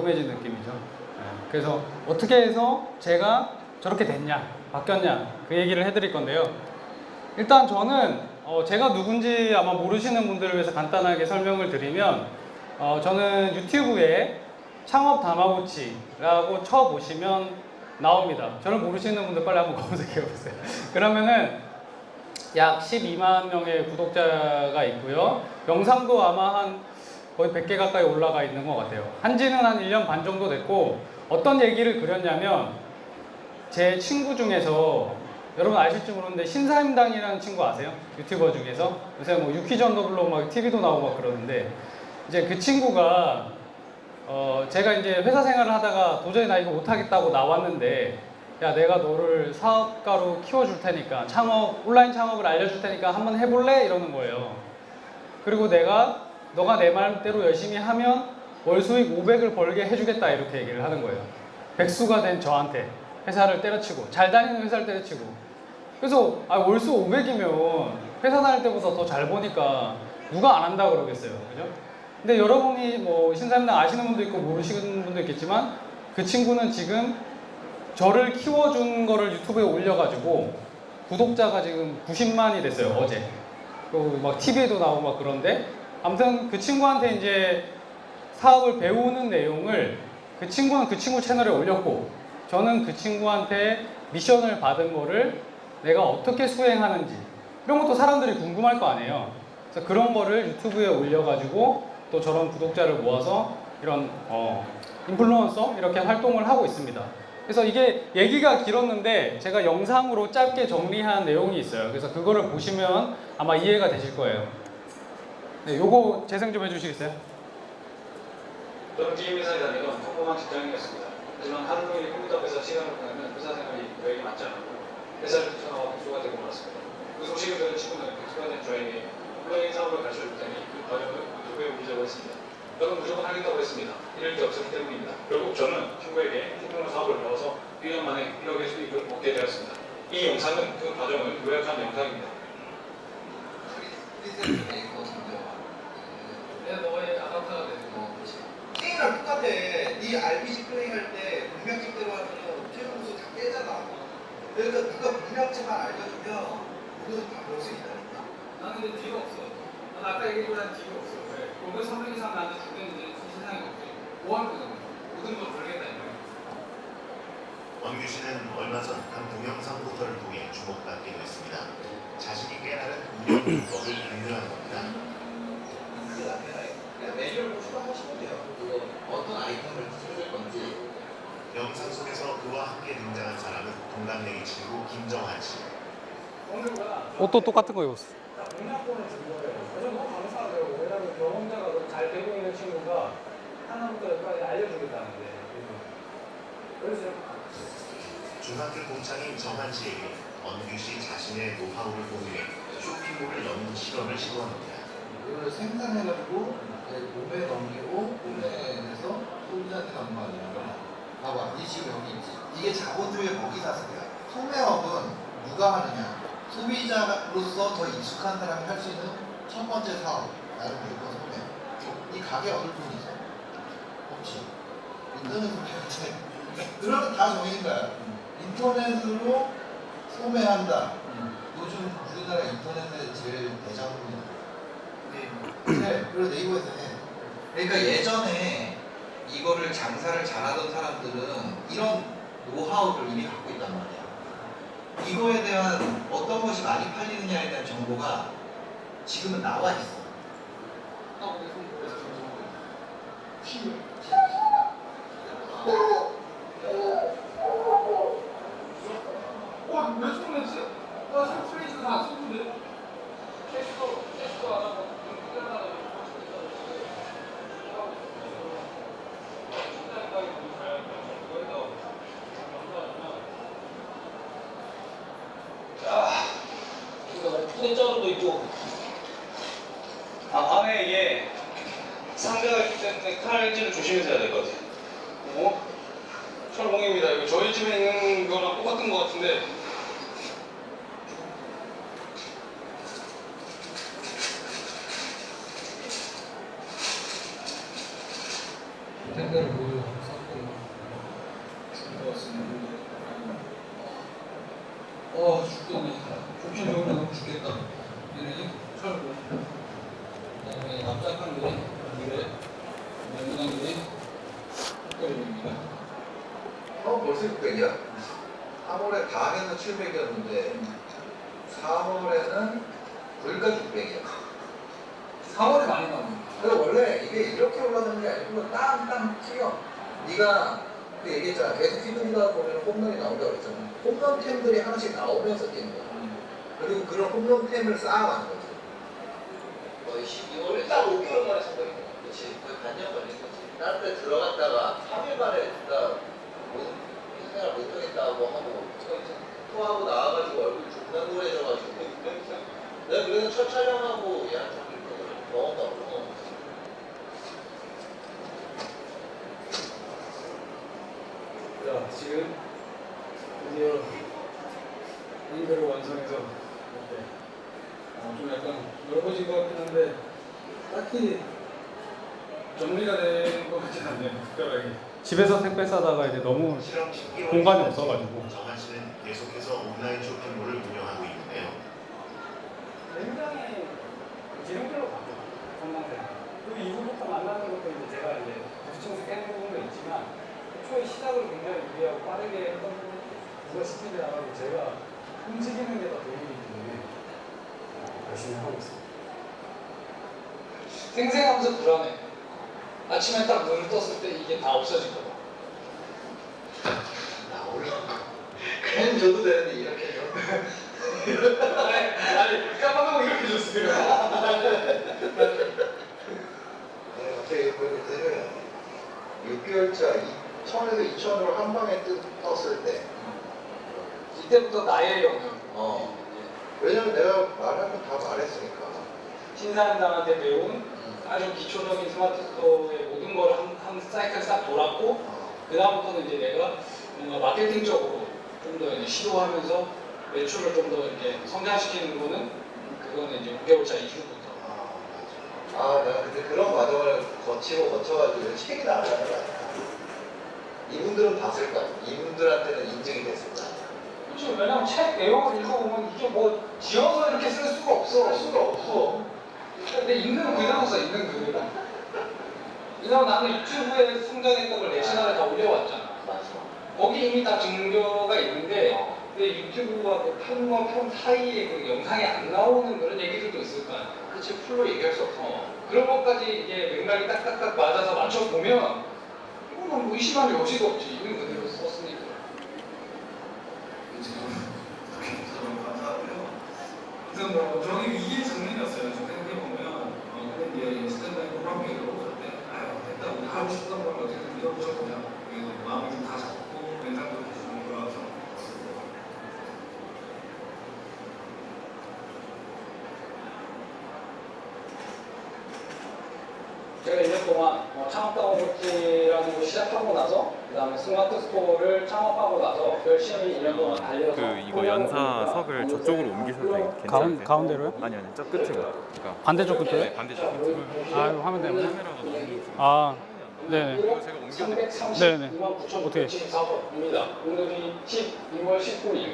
뜸해진 느낌이죠. 그래서 어떻게 해서 제가 저렇게 됐냐, 바뀌었냐 그 얘기를 해드릴 건데요. 일단 저는 제가 누군지 아마 모르시는 분들을 위해서 간단하게 설명을 드리면 저는 유튜브에 창업 다마고치라고 쳐보시면 나옵니다. 저를 모르시는 분들 빨리 한번 검색해 보세요. 그러면은 약 12만 명의 구독자가 있고요. 영상도 아마 한 거의 100개 가까이 올라가 있는 것 같아요. 한지는 한 1년 반 정도 됐고, 어떤 얘기를 그렸냐면 제 친구 중에서 여러분 아실지 모르는데 신사임당이라는 친구 아세요? 유튜버 중에서 요새 뭐 유퀴즈 언더블로 막 TV도 나오고 막 그러는데, 이제 그 친구가 제가 이제 회사 생활을 하다가 도저히 나 이거 못하겠다고 나왔는데, 야 내가 너를 사업가로 키워줄 테니까 온라인 창업을 알려줄 테니까 한번 해볼래? 이러는 거예요. 그리고 너가 내 말대로 열심히 하면 월 수익 500을 벌게 해주겠다 이렇게 얘기를 하는 거예요. 백수가 된 저한테 회사를 때려치고, 잘 다니는 회사를 때려치고. 그래서 월수 500이면 회사 다닐 때보다 더 잘 버니까 누가 안 한다 그러겠어요, 그죠? 근데 여러분이 뭐 신사임당 아시는 분도 있고 모르시는 분도 있겠지만, 그 친구는 지금 저를 키워준 거를 유튜브에 올려가지고 구독자가 지금 90만이 됐어요, 어제. 그리고 막 TV에도 나오고 막 그런데, 아무튼 그 친구한테 이제 사업을 배우는 내용을 그 친구는 그 친구 채널에 올렸고, 저는 그 친구한테 미션을 받은 거를 내가 어떻게 수행하는지 이런 것도 사람들이 궁금할 거 아니에요. 그래서 그런 거를 유튜브에 올려가지고 또 저런 구독자를 모아서 이런 인플루언서 이렇게 활동을 하고 있습니다. 그래서 이게 얘기가 길었는데 제가 영상으로 짧게 정리한 내용이 있어요. 그래서 그거를 보시면 아마 이해가 되실 거예요. 네, 요거 재생 좀 해주시겠어요? 저는 DM회사에 다니던 평범한 직장인이었습니다. 하지만 하루 종일 컴퓨터 앞에서 시간을 보내면 회사 생활이 여행이 맞지 않았고 회사를 뛰쳐나와 백수가 되고 말았습니다. 그 소식을 들은 친구는 백수가 된 저에게 온라인 사업을 가르쳐줄 테니 그 과정을 유튜브에 올리자고 했습니다. 저는 무조건 하겠다고 했습니다. 이럴 게 없었기 때문입니다. 결국 저는 친구에게 신문을 사업을 배워서 1년 만에 1억의 수익을 얻게 되었습니다. 이 영상은 그 과정을 요약한 영상입니다. 내가 너의 아바타가 되는 거. 게임이랑 똑같아. 네 RPG 플레이 할 때 문명집대로 하면 최종 보스 다 깨잖아. 그러니까 네가 문명집만 알려주면 모든 다 볼 수 있다니까. 나는 근데 뒤가 없어. 난 아까 얘기했지만 뒤가 없어. 왜? 500, 300 이상 나한테 주겠는데 이 세상에 없지. 뭐 할 거잖아. 모든 걸 걸겠다 이거야. 원규 씨는 얼마 전 한 동영상 포털을 통해 주목받게 됐습니다. 자신이 깨달은 운영 비법을 공유한 겁니다. 그냥 메뉴를 추가하시면 돼요. 그거 어떤 아이템을 쓰실 건지. 영상 속에서 그와 함께 등장한 사람은 동갑내기 친구 김정한 씨. 옷도 똑같은 거 입었어. 공략권을 준 거예요. 그래서 너무 감사하더라고. 왜냐면 경험자가 잘 되고 있는 친구가 하나부터 열까지 알려주겠다는데. 그래서 중학교 동창인 정한 씨에게 원규 씨 자신의 노하우를 공유해 쇼핑몰을 여는 실험을 시도합니다. 이걸 생산해가지고 몸에 넘기고 몸에서 소비자한테 가는 거 아니야. 봐봐, 이 지금 여기 있지. 이게 자본주의 먹이사슬이야. 소매업은 누가 하느냐? 소비자로서 더 익숙한 사람이 할 수 있는 첫 번째 사업. 나름 무조건 소매업. 이 가게 얻을 돈이 있어? 없지. 인터넷으로 해야지. 그러면 다 정해진 거야. 인터넷으로 소매한다. 요즘 우리나라 인터넷의 제일 대장군이야. 네, 그리고 네이버에서 해. 그러니까 예전에 이거를 장사를 잘하던 사람들은 이런 노하우를 이미 갖고 있단 말이야. 이거에 대한 어떤 것이 많이 팔리느냐에 대한 정보가 지금은 나와 있어. 왜 소문냈지? 나 지금 프레이즈 다안 썼는데. 캐스도 안 하고. 푸대자루도 있고 안에 이게 상자가 있기 때문에 칼질을 조심해서 해야 될 것 같아요. 철봉입니다. 이거 저희 집에 있는 거랑 똑같은 것 같은데 댓글을 보여줘. 들어왔으면 죽겠네. 좋긴 좋은데 너무 죽겠다. 이러니 철고. 그다음에 납작한 게 이래. 연근한 게 흑거리입니다. 벌써 600이야? 3월에 다 해서 700이었는데 4월에는 불까지 600이야. 4월에 많이 나옵니다. 근데 원래 이게 이렇게 올라가는 게 아니고 땅땅 튀어. 네가 그 얘기했잖아. 계속 휘두르다 보면 홈런이 나온다고 그랬잖아. 홈런템들이 하나씩 나오면서 뛰는 거야. 그리고 그런 홈런템을 쌓아가는 거지. 거의 12월에 딱 5개월 만에 성공인 거야. 그렇지. 거의 반년 걸린 거지. 다른 데 들어갔다가 3일 만에 진짜 생각을 못하겠다고 하고 토하고 나와가지고 얼굴이 존나 노래져가지고 내가 그래서 첫 촬영하고 얘한테 그랬거든. 먹었다고. 자, 지금 드디어 앵글을 완성해서 이렇게 좀 약간 넓어진 것 같긴 한데 딱히 정리가 된 것 같진 않네요. 특별하게 집에서 택배 싸다가 이제 너무 실험 10개월 공간이 없어가지고. 정한 씨는 계속해서 온라인 쇼핑몰을 운영하고 있는데요. 굉장히 기름들로 바뀌어요. 전망대가. 그 이후부터 만나는 것도 이제 제가 이제 부딪히면서 깨는 부분도 있지만 초에 시작을 굉장히 유리하고 빠르게 했던 부분 누가 시키지 않아도 제가 움직이는 게 더 도움이 되기 때문에 열심히 하고 있습니다. 생생하면서 불안해. 아침에 딱 눈을 떴을 때 이게 다 없어질 거다. 나 올라. 그냥 줘도 되는데 이렇게 줘. 아니 깜빡하고 이렇게 줬어요. 갑자기 그걸 때려야 6개월차 1000에서 2000으로 한 방에 떴을 때 이때부터 나의 영역. 왜냐면 내가 말하면 다 말했으니까 신사임당한테 배운 아주 기초적인 스마트 스토어의 모든 걸 한 사이클 싹 돌았고 그 다음부터는 이제 내가 뭔가 마케팅적으로 좀 더 이제 시도하면서 매출을 좀 더 이렇게 성장시키는 거는 그거는 이제 6개월차 이후부터. 내가 근데 그런 과정을 거쳐가지고 책이 나가는 거야. 이분들은 봤을 거야. 이분들한테는 인증이 됐을 거야. 그렇죠. 왜냐면 책 내용을 읽어보면 이게 뭐 지어서 이렇게 쓸 수가 없어. 할 수가 없어. 근데 있는 그대로 써, 있는 그대로. 왜냐면 나는 유튜브에 성장했던 걸 내 채널에 다 올려왔잖아. 맞아. 거기 이미 다 증거가 있는데 근데 유튜브와 그 편과 편 사이에 그 영상이 안 나오는 그런 얘기들도 있을 거 아니야. 그치, 풀로 얘기할 수 없어. 그런 것까지 이게 맥락이 딱딱딱 맞아서 맞춰보면 이거는 뭐 의심할 여지가 없지. 있는 그대로 썼으니까. 그래서 뭐 저는 이게 정리였어요. 생각해보면 근데 이제 스탠다드 프로그램을 볼 때 됐다 우리 하고 싶던 걸 어떻게든 밀어붙여보자. 그래서 마음을 좀 다 잡고 멘탈도 다시 좀 돌아와서 제가 1년 동안 창업다운업체라는 걸 시작하고 나서 그 다음에 스마트 스토어를 창업하고 나서 열심히 1년 동안 달려서 그 이거 연사석을 저쪽으로 옮기셔도 괜찮으세요? 가운데로요? 아니 저 끝으로. 그러니까 반대쪽 끝으로요? 네, 반대쪽 끝으로. 아 화면 때문에? 카메라가 너무 아 네네. 이거 제가 옮겨드릴게요. 332만 어떻게? 9,974번입니다. 오늘이 12월 19일.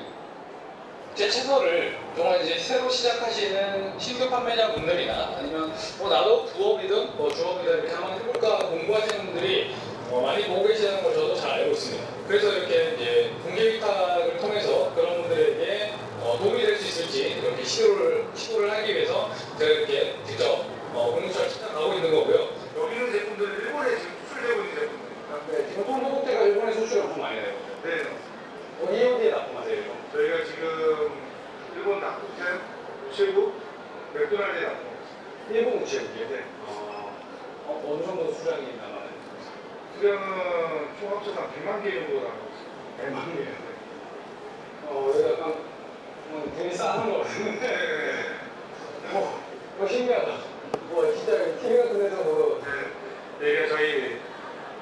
제 채널을 정말 이제 새로 시작하시는 신규 판매자분들이나 아니면 나도 부업이든 주업이든 이렇게 한번 해볼까 공부하시는 분들이 많이 보고 계시는 걸 저도 잘 알고 있습니다. 그래서 이렇게 이제 공개 위탁을 통해서 그런 분들에게 도움이 될 수 있을지 이렇게 시도를 하기 위해서 제가 이렇게 직접 공유차를 찾아가고 있는 거고요. 여기 있는 제품들은 일본에 지금 수출되고 있는 제품들입니다. 네, 지금 홍보대가 일본에 수출을 엄청 많이 해요. 네. 어디에 납품하세요? 이거? 저희가 지금 일본 낙국템, 우체국, 맥도날드에 납품. 일본 우체국이요? 네. 어느 정도 수량이 나가나요? 수량은 총 합쳐서 한 100만 개 정도 나가고 있습니다. 100만 개. 여기 약간 눈이 싸는 거 같은데. 신기하다. 진짜 TV 같은 데서 네. 여기가 저희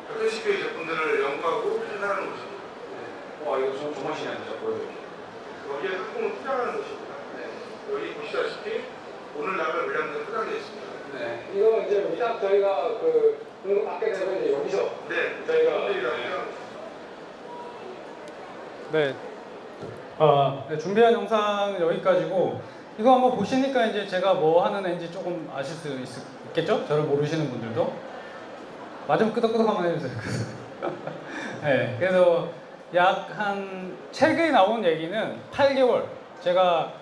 벽돌CPU 제품들을 연구하고 생산하는 곳입니다. 이거 정말 신기하다. 보여드릴게요. 여기에 상품을 포장하는 곳입니다. 여기 보시다시피 오늘 나갈 물량들이 포장되어 있습니다. 네. 이거 이제 위탁 저희가 공급 받게 되면 이제 여기서 네. 저희가 손들이랑 네. 네, 준비한 영상 여기까지고 이거 한번 보시니까 이제 제가 뭐 하는 애인지 조금 아실 수 있겠죠? 저를 모르시는 분들도 맞으면 끄덕끄덕 한번 해주세요. 네, 그래서 약 한 책에 나온 얘기는 8개월 제가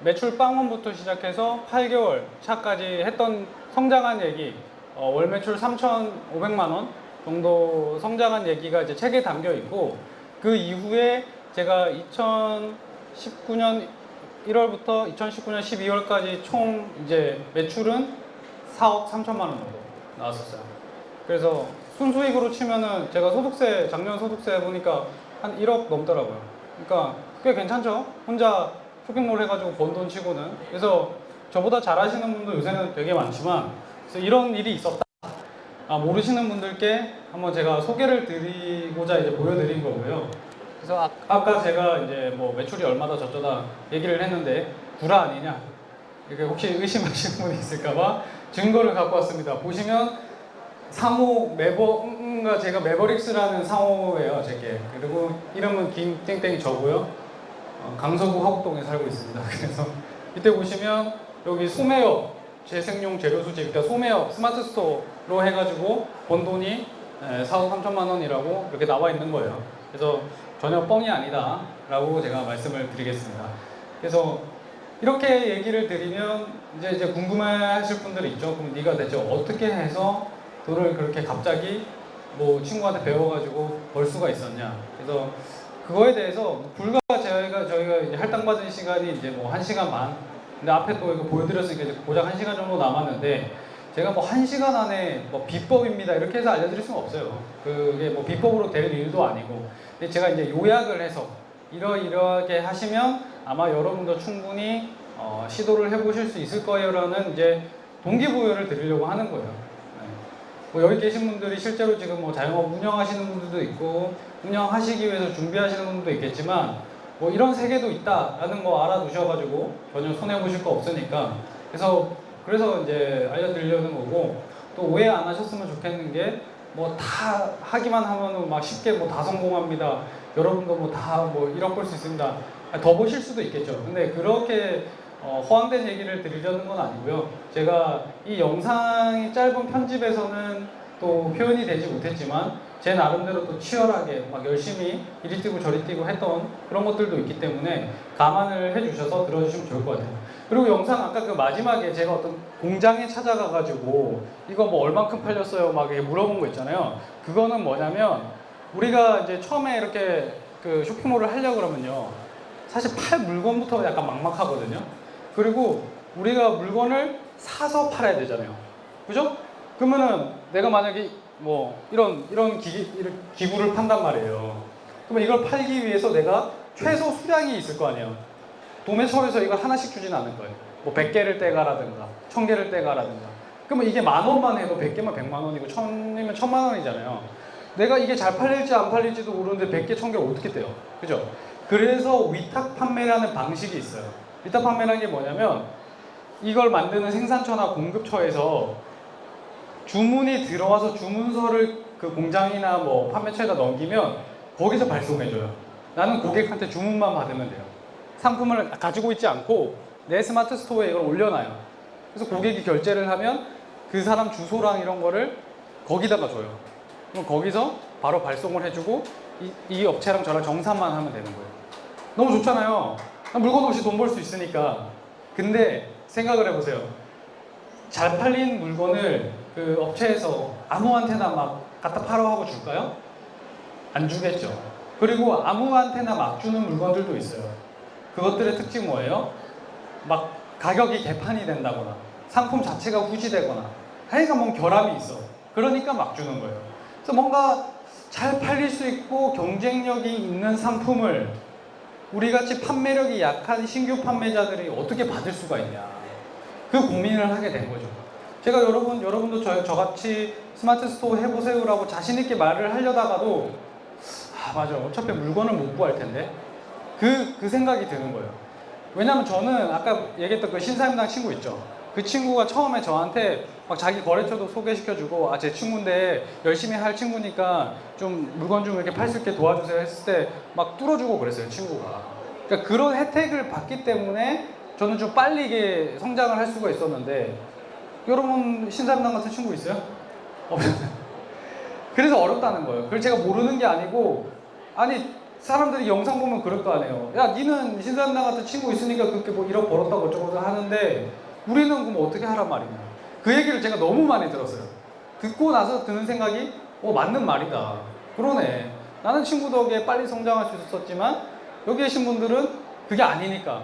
매출 빵원부터 시작해서 8개월 차까지 했던 성장한 얘기 월 매출 3,500만 원 정도 성장한 얘기가 이제 책에 담겨 있고 그 이후에 제가 2019년 1월부터 2019년 12월까지 총 이제 매출은 4억 3천만 원 정도 나왔었어요. 그래서 순수익으로 치면은 제가 소득세 작년 소득세 보니까 한 1억 넘더라고요. 그러니까 꽤 괜찮죠? 혼자 쇼핑몰 해가지고 번 돈 치고는. 그래서 저보다 잘하시는 분도 요새는 되게 많지만 그래서 이런 일이 있었다. 모르시는 분들께 한번 제가 소개를 드리고자 이제 보여드린 거고요. 그래서 아까 제가 이제 뭐 매출이 얼마다 저쩌다 얘기를 했는데 구라 아니냐 이렇게 혹시 의심하시는 분이 있을까봐 증거를 갖고 왔습니다. 보시면 상호 매버가 제가 매버릭스라는 상호예요, 제게. 그리고 이름은 김땡땡이 저고요. 강서구 화곡동에 살고 있습니다. 그래서 이때 보시면 여기 소매업 재생용 재료 수집, 그러니까 소매업 스마트 스토어로 해가지고 번 돈이 4억 3천만 원이라고 이렇게 나와 있는 거예요. 그래서 전혀 뻥이 아니다 라고 제가 말씀을 드리겠습니다. 그래서 이렇게 얘기를 드리면 이제 궁금해 하실 분들이 있죠. 그럼 네가 대체 어떻게 해서 돈을 그렇게 갑자기 뭐 친구한테 배워가지고 벌 수가 있었냐. 그래서 그거에 대해서 불과 저희가 이제 할당받은 시간이 이제 뭐 1시간 반. 근데 앞에 또 이거 보여드렸으니까 이제 고작 1시간 정도 남았는데 제가 뭐 1시간 안에 뭐 비법입니다 이렇게 해서 알려드릴 수는 없어요. 그게 뭐 비법으로 될 일도 아니고. 근데 제가 이제 요약을 해서 이러이러하게 하시면 아마 여러분도 충분히 시도를 해보실 수 있을 거예요라는 이제 동기부여를 드리려고 하는 거예요. 네. 뭐 여기 계신 분들이 실제로 지금 뭐 자영업 운영하시는 분들도 있고 운영하시기 위해서 준비하시는 분들도 있겠지만 뭐 이런 세계도 있다라는 거 알아두셔가지고 전혀 손해 보실 거 없으니까 그래서 이제 알려드리려는 거고 또 오해 안 하셨으면 좋겠는 게 뭐 다 하기만 하면은 막 쉽게 뭐 다 성공합니다. 여러분도 뭐 다 뭐 1억 벌 수 있습니다. 더 보실 수도 있겠죠. 근데 그렇게 허황된 얘기를 드리려는 건 아니고요. 제가 이 영상이 짧은 편집에서는 또 표현이 되지 못했지만 제 나름대로 또 치열하게 막 열심히 이리 뛰고 저리 뛰고 했던 그런 것들도 있기 때문에 감안을 해주셔서 들어주시면 좋을 것 같아요. 그리고 영상 아까 그 마지막에 제가 어떤 공장에 찾아가가지고 이거 뭐 얼만큼 팔렸어요 막 물어본 거 있잖아요. 그거는 뭐냐면 우리가 이제 처음에 이렇게 그 쇼핑몰을 하려고 그러면요. 사실 팔 물건부터 약간 막막하거든요. 그리고 우리가 물건을 사서 팔아야 되잖아요. 그죠? 그러면은 내가 만약에 뭐 이런 기구를 판단 말이에요. 그러면 이걸 팔기 위해서 내가 최소 수량이 있을 거 아니에요. 도매처에서 이걸 하나씩 주진 않을 거예요. 뭐 100개를 떼가라든가 1000개를 떼가라든가. 그러면 이게 10,000원만 해도 100개면 100만 원이고 1000이면 1000만 원이잖아요. 내가 이게 잘 팔릴지 안 팔릴지도 모르는데 100개 1000개를 어떻게 떼요? 그죠? 그래서 위탁 판매라는 방식이 있어요. 위탁 판매라는 게 뭐냐면 이걸 만드는 생산처나 공급처에서 주문이 들어와서 주문서를 그 공장이나 뭐 판매처에다 넘기면 거기서 발송해줘요. 나는 고객한테 주문만 받으면 돼요. 상품을 가지고 있지 않고 내 스마트 스토어에 이걸 올려놔요. 그래서 고객이 결제를 하면 그 사람 주소랑 이런 거를 거기다가 줘요. 그럼 거기서 바로 발송을 해주고 이 업체랑 저랑 정산만 하면 되는 거예요. 너무 좋잖아요. 물건 없이 돈 벌 수 있으니까. 근데 생각을 해보세요. 잘 팔린 물건을 그 업체에서 아무한테나 막 갖다 팔어 하고 줄까요? 안 주겠죠. 그리고 아무한테나 막 주는 물건들도 있어요. 그것들의 특징 뭐예요? 막 가격이 개판이 된다거나 상품 자체가 후지되거나 하여간 뭔 결함이 있어. 그러니까 막 주는 거예요. 그래서 뭔가 잘 팔릴 수 있고 경쟁력이 있는 상품을 우리같이 판매력이 약한 신규 판매자들이 어떻게 받을 수가 있냐. 그 고민을 하게 된 거죠. 제가 여러분도 저같이 스마트 스토어 해보세요라고 자신있게 말을 하려다가도 맞아. 어차피 물건을 못 구할 텐데. 그 생각이 드는 거예요. 왜냐면 저는 아까 얘기했던 그 신사임당 친구 있죠. 그 친구가 처음에 저한테 막 자기 거래처도 소개시켜주고 아 제 친구인데 열심히 할 친구니까 좀 물건 좀 이렇게 팔 수 있게 도와주세요 했을 때 막 뚫어주고 그랬어요 친구가. 그러니까 그런 혜택을 받기 때문에 저는 좀 빨리 이게 성장을 할 수가 있었는데 여러분 신사임당 같은 친구 있어요? 없어요. 그래서 어렵다는 거예요. 그걸 제가 모르는 게 아니고 아니 사람들이 영상 보면 그럴 거 아니에요. 야 니는 신사임당 같은 친구 있으니까 그렇게 뭐 1억 벌었다고 어쩌고 하는데 우리는 그럼 어떻게 하란 말이냐. 그 얘기를 제가 너무 많이 들었어요. 듣고 나서 드는 생각이 맞는 말이다. 그러네. 나는 친구 덕에 빨리 성장할 수 있었지만 여기 계신 분들은 그게 아니니까.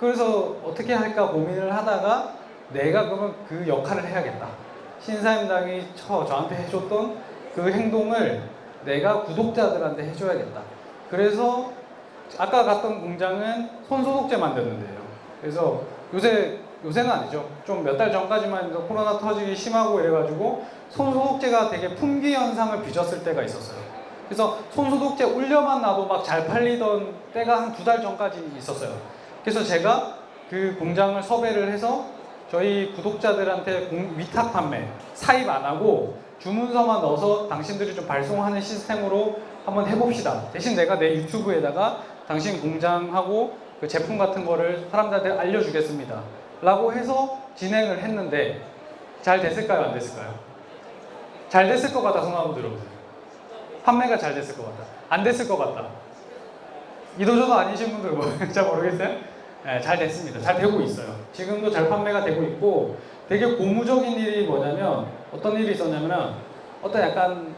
그래서 어떻게 할까 고민을 하다가 내가 그러면 그 역할을 해야겠다. 신사임당이 저한테 해줬던 그 행동을 내가 구독자들한테 해줘야겠다. 그래서 아까 갔던 공장은 손소독제 만드는데요. 그래서 요새는 아니죠. 좀 몇 달 전까지만 해도 코로나 터지기 심하고 이래가지고 손소독제가 되게 품귀 현상을 빚었을 때가 있었어요. 그래서 손소독제 올려만 놔도 막 잘 팔리던 때가 한 2달 전까지 있었어요. 그래서 제가 그 공장을 섭외를 해서 저희 구독자들한테 위탁 판매, 사입 안 하고 주문서만 넣어서 당신들이 좀 발송하는 시스템으로 한번 해봅시다. 대신 내가 내 유튜브에다가 당신 공장하고 그 제품 같은 거를 사람들한테 알려주겠습니다. 라고 해서 진행을 했는데 잘 됐을까요? 안 됐을까요? 잘 됐을 것 같다. 손 한번 들어보세요. 판매가 잘 됐을 것 같다. 안 됐을 것 같다. 이도저도 아니신 분들 뭐 잘 모르겠어요? 네, 잘 됐습니다. 잘 되고 있어요. 지금도 잘 판매가 되고 있고 되게 고무적인 일이 뭐냐면 어떤 일이 있었냐면 어떤 약간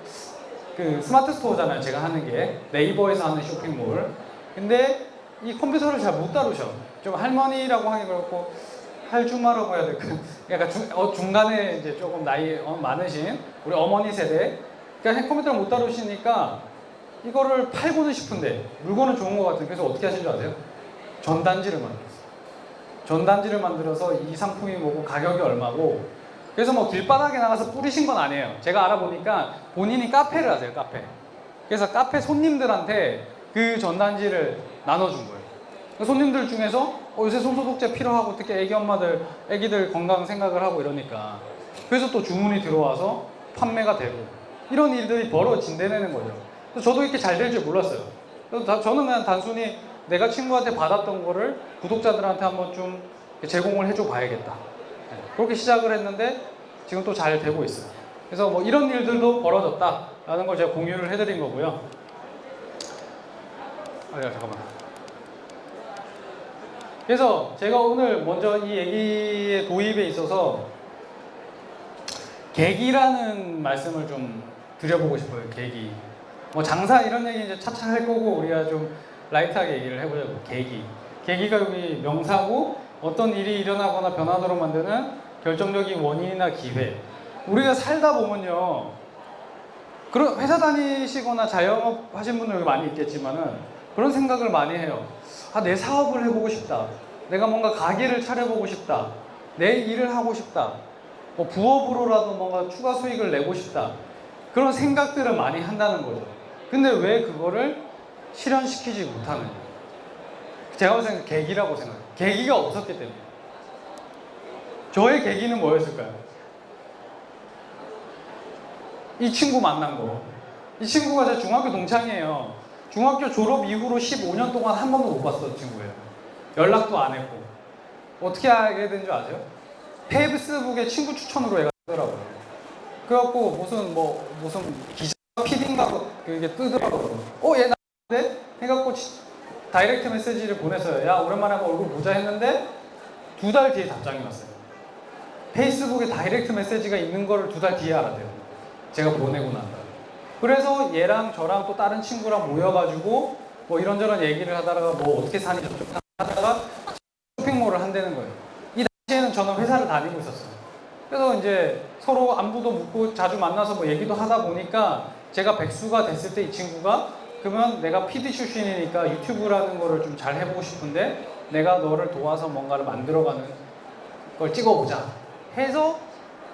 그 스마트 스토어잖아요. 제가 하는 게 네이버에서 하는 쇼핑몰. 근데 이 컴퓨터를 잘 못 다루셔. 좀 할머니라고 하기 그렇고 할주마라고 해야 될까? 약간 중간에 이제 조금 나이 많으신 우리 어머니 세대. 그러니까 컴퓨터를 못 다루시니까 이거를 팔고는 싶은데 물건은 좋은 것 같은데 그래서 어떻게 하신 줄 아세요? 전단지를 만들었어요. 전단지를 만들어서 이 상품이 뭐고 가격이 얼마고 그래서 뭐 길바닥에 나가서 뿌리신 건 아니에요. 제가 알아보니까 본인이 카페를 하세요. 카페. 그래서 카페 손님들한테 그 전단지를 나눠준 거예요. 손님들 중에서 요새 손소독제 필요하고 특히 애기 엄마들 애기들 건강 생각을 하고 이러니까 그래서 또 주문이 들어와서 판매가 되고 이런 일들이 벌어진다는 거죠. 그래서 저도 이렇게 잘 될 줄 몰랐어요. 그래서 저는 그냥 단순히 내가 친구한테 받았던 거를 구독자들한테 한번 좀 제공을 해줘 봐야겠다. 그렇게 시작을 했는데 지금 또 잘 되고 있어요. 그래서 뭐 이런 일들도 벌어졌다라는 걸 제가 공유를 해드린 거고요. 잠깐만. 그래서 제가 오늘 먼저 이 얘기의 도입에 있어서 계기라는 말씀을 좀 드려보고 싶어요. 계기. 뭐 장사 이런 얘기 이제 차차 할 거고 우리가 좀 라이트하게 얘기를 해보자고. 계기가 여기 명사고 어떤 일이 일어나거나 변하도록 만드는 결정적인 원인이나 기회. 우리가 살다 보면요. 그런 회사 다니시거나 자영업 하신 분들 많이 있겠지만은 그런 생각을 많이 해요. 내 사업을 해보고 싶다. 내가 뭔가 가게를 차려보고 싶다. 내 일을 하고 싶다. 뭐 부업으로라도 뭔가 추가 수익을 내고 싶다. 그런 생각들을 많이 한다는 거죠. 근데 왜 그거를 실현시키지 못하느냐. 제가 봤을 때는 계기라고 생각해요. 계기가 없었기 때문에. 저의 계기는 뭐였을까요? 이 친구 만난 거. 이 친구가 제 중학교 동창이에요. 중학교 졸업 이후로 15년 동안 한 번도 못 봤던 친구예요. 연락도 안 했고. 어떻게 알게 된 줄 아세요? 페이스북에 친구 추천으로 얘가 뜨더라고요. 그래갖고 무슨 기자 PD인가 그게 뜨더라고요. 얘 나한테? 해갖고 다이렉트 메시지를 보냈어요. 야 오랜만에 한번 얼굴 보자 했는데 2달 뒤에 답장이 왔어요. 페이스북에 다이렉트 메시지가 있는 거를 2달 뒤에 알았대요. 제가 보내고 난 다음에. 그래서 얘랑 저랑 또 다른 친구랑 모여가지고 뭐 이런저런 얘기를 하다가 뭐 어떻게 사니 저쪽 하다가 쇼핑몰을 한다는 거예요. 이 당시에는 저는 회사를 다니고 있었어요. 그래서 이제 서로 안부도 묻고 자주 만나서 뭐 얘기도 하다 보니까 제가 백수가 됐을 때 이 친구가 그러면 내가 PD 출신이니까 유튜브라는 거를 좀 잘 해보고 싶은데 내가 너를 도와서 뭔가를 만들어가는 걸 찍어보자 해서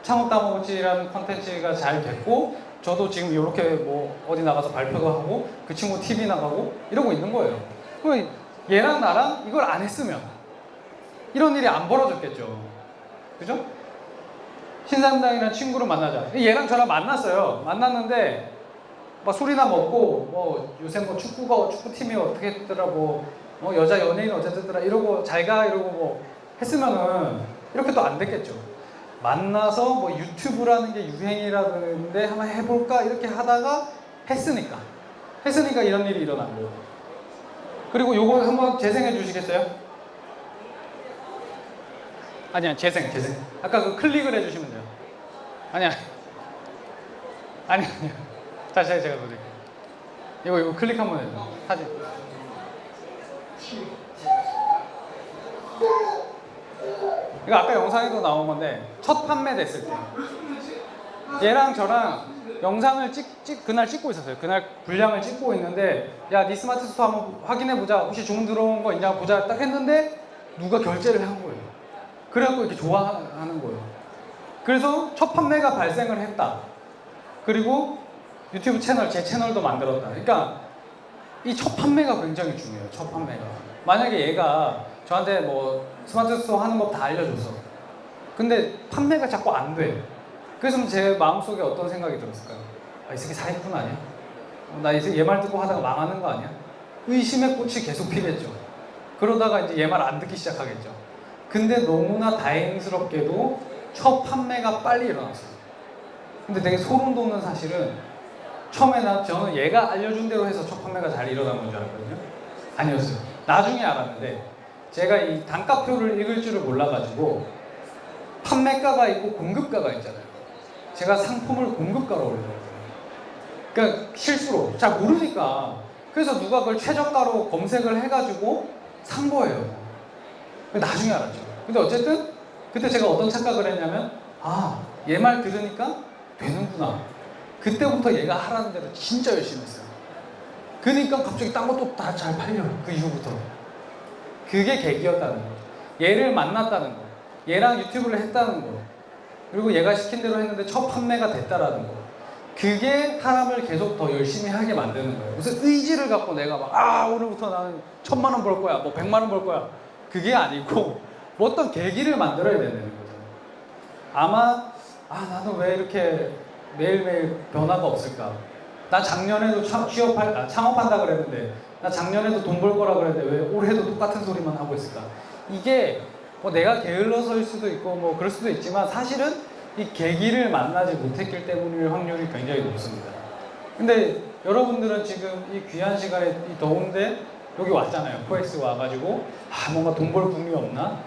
창업다모찌라는 컨텐츠가 잘 됐고 저도 지금 이렇게 뭐 어디 나가서 발표도 하고 그 친구 TV 나가고 이러고 있는 거예요. 그럼 얘랑 나랑 이걸 안 했으면 이런 일이 안 벌어졌겠죠. 그죠? 신사임당이라는 친구를 만나자. 얘랑 저랑 만났어요. 만났는데 막 술이나 먹고 뭐 요새 뭐 축구팀이 어떻게 했더라 뭐 여자 연예인 어쨌더라 이러고 잘가 이러고 뭐 했으면은 이렇게 또 안 됐겠죠. 만나서 뭐 유튜브라는 게 유행이라는데 한번 해볼까 이렇게 하다가 했으니까 이런 일이 일어난 거예요. 그리고 요거 한번 재생해 주시겠어요? 아니야, 재생. 아까 그 클릭을 해주시면 돼요. 아니야. 다시 제가 보여드릴게요. 이거 클릭 한번 해요. 사진. 이거 아까 영상에도 나온 건데 첫 판매 됐을 때 얘랑 저랑 영상을 그날 찍고 있었어요. 그날 분량을 찍고 있는데 야, 네 스마트 스토어 한번 확인해 보자. 혹시 주문 들어온 거 있냐 보자. 딱 했는데 누가 결제를 한 거예요. 그래갖고 이렇게 좋아하는 거예요. 그래서 첫 판매가 발생을 했다. 그리고 유튜브 채널, 제 채널도 만들었다. 그러니까 이 첫 판매가 굉장히 중요해요. 첫 판매가. 만약에 얘가 저한테 뭐 스마트 스토어 하는 법 다 알려줬어. 근데 판매가 자꾸 안 돼. 그래서 제 마음속에 어떤 생각이 들었을까요? 아, 이 새끼 사기꾼 아니야? 나 이제 얘 말 듣고 하다가 망하는 거 아니야? 의심의 꽃이 계속 피겠죠. 그러다가 이제 얘 말 안 듣기 시작하겠죠. 근데 너무나 다행스럽게도 첫 판매가 빨리 일어났어요. 근데 되게 소름 돋는 사실은 처음에 저는 얘가 알려준 대로 해서 첫 판매가 잘 일어난 건 줄 알았거든요. 아니었어요. 나중에 알았는데 제가 이 단가표를 읽을 줄을 몰라가지고 판매가가 있고 공급가가 있잖아요. 제가 상품을 공급가로 올려요. 그러니까 실수로 잘 모르니까 그래서 누가 그걸 최저가로 검색을 해가지고 산 거예요. 나중에 알았죠. 근데 어쨌든 그때 제가 어떤 착각을 했냐면 얘 말 들으니까 되는구나. 그때부터 얘가 하라는 대로 진짜 열심히 했어요. 그러니까 갑자기 딴 것도 다 잘 팔려요. 그 이후부터. 그게 계기였다는 거. 얘를 만났다는 거. 얘랑 유튜브를 했다는 거. 그리고 얘가 시킨 대로 했는데 첫 판매가 됐다라는 거. 그게 사람을 계속 더 열심히 하게 만드는 거예요. 무슨 의지를 갖고 내가 오늘부터 나는 1,000만 원 벌 거야, 뭐 100만 원 벌 거야. 그게 아니고 뭐 어떤 계기를 만들어야 되는 거죠. 아마 나는 왜 이렇게 매일매일 변화가 없을까? 나 작년에도 창업한다 그랬는데 나 작년에도 돈 벌 거라 그랬는데 왜 올해도 똑같은 소리만 하고 있을까? 이게 뭐 내가 게을러서일 수도 있고 뭐 그럴 수도 있지만 사실은 이 계기를 만나지 못했기 때문일 확률이 굉장히 높습니다. 근데 여러분들은 지금 이 귀한 시간에 이 더운데 여기 왔잖아요. 코엑스 와가지고 뭔가 돈 벌 꿈이 없나?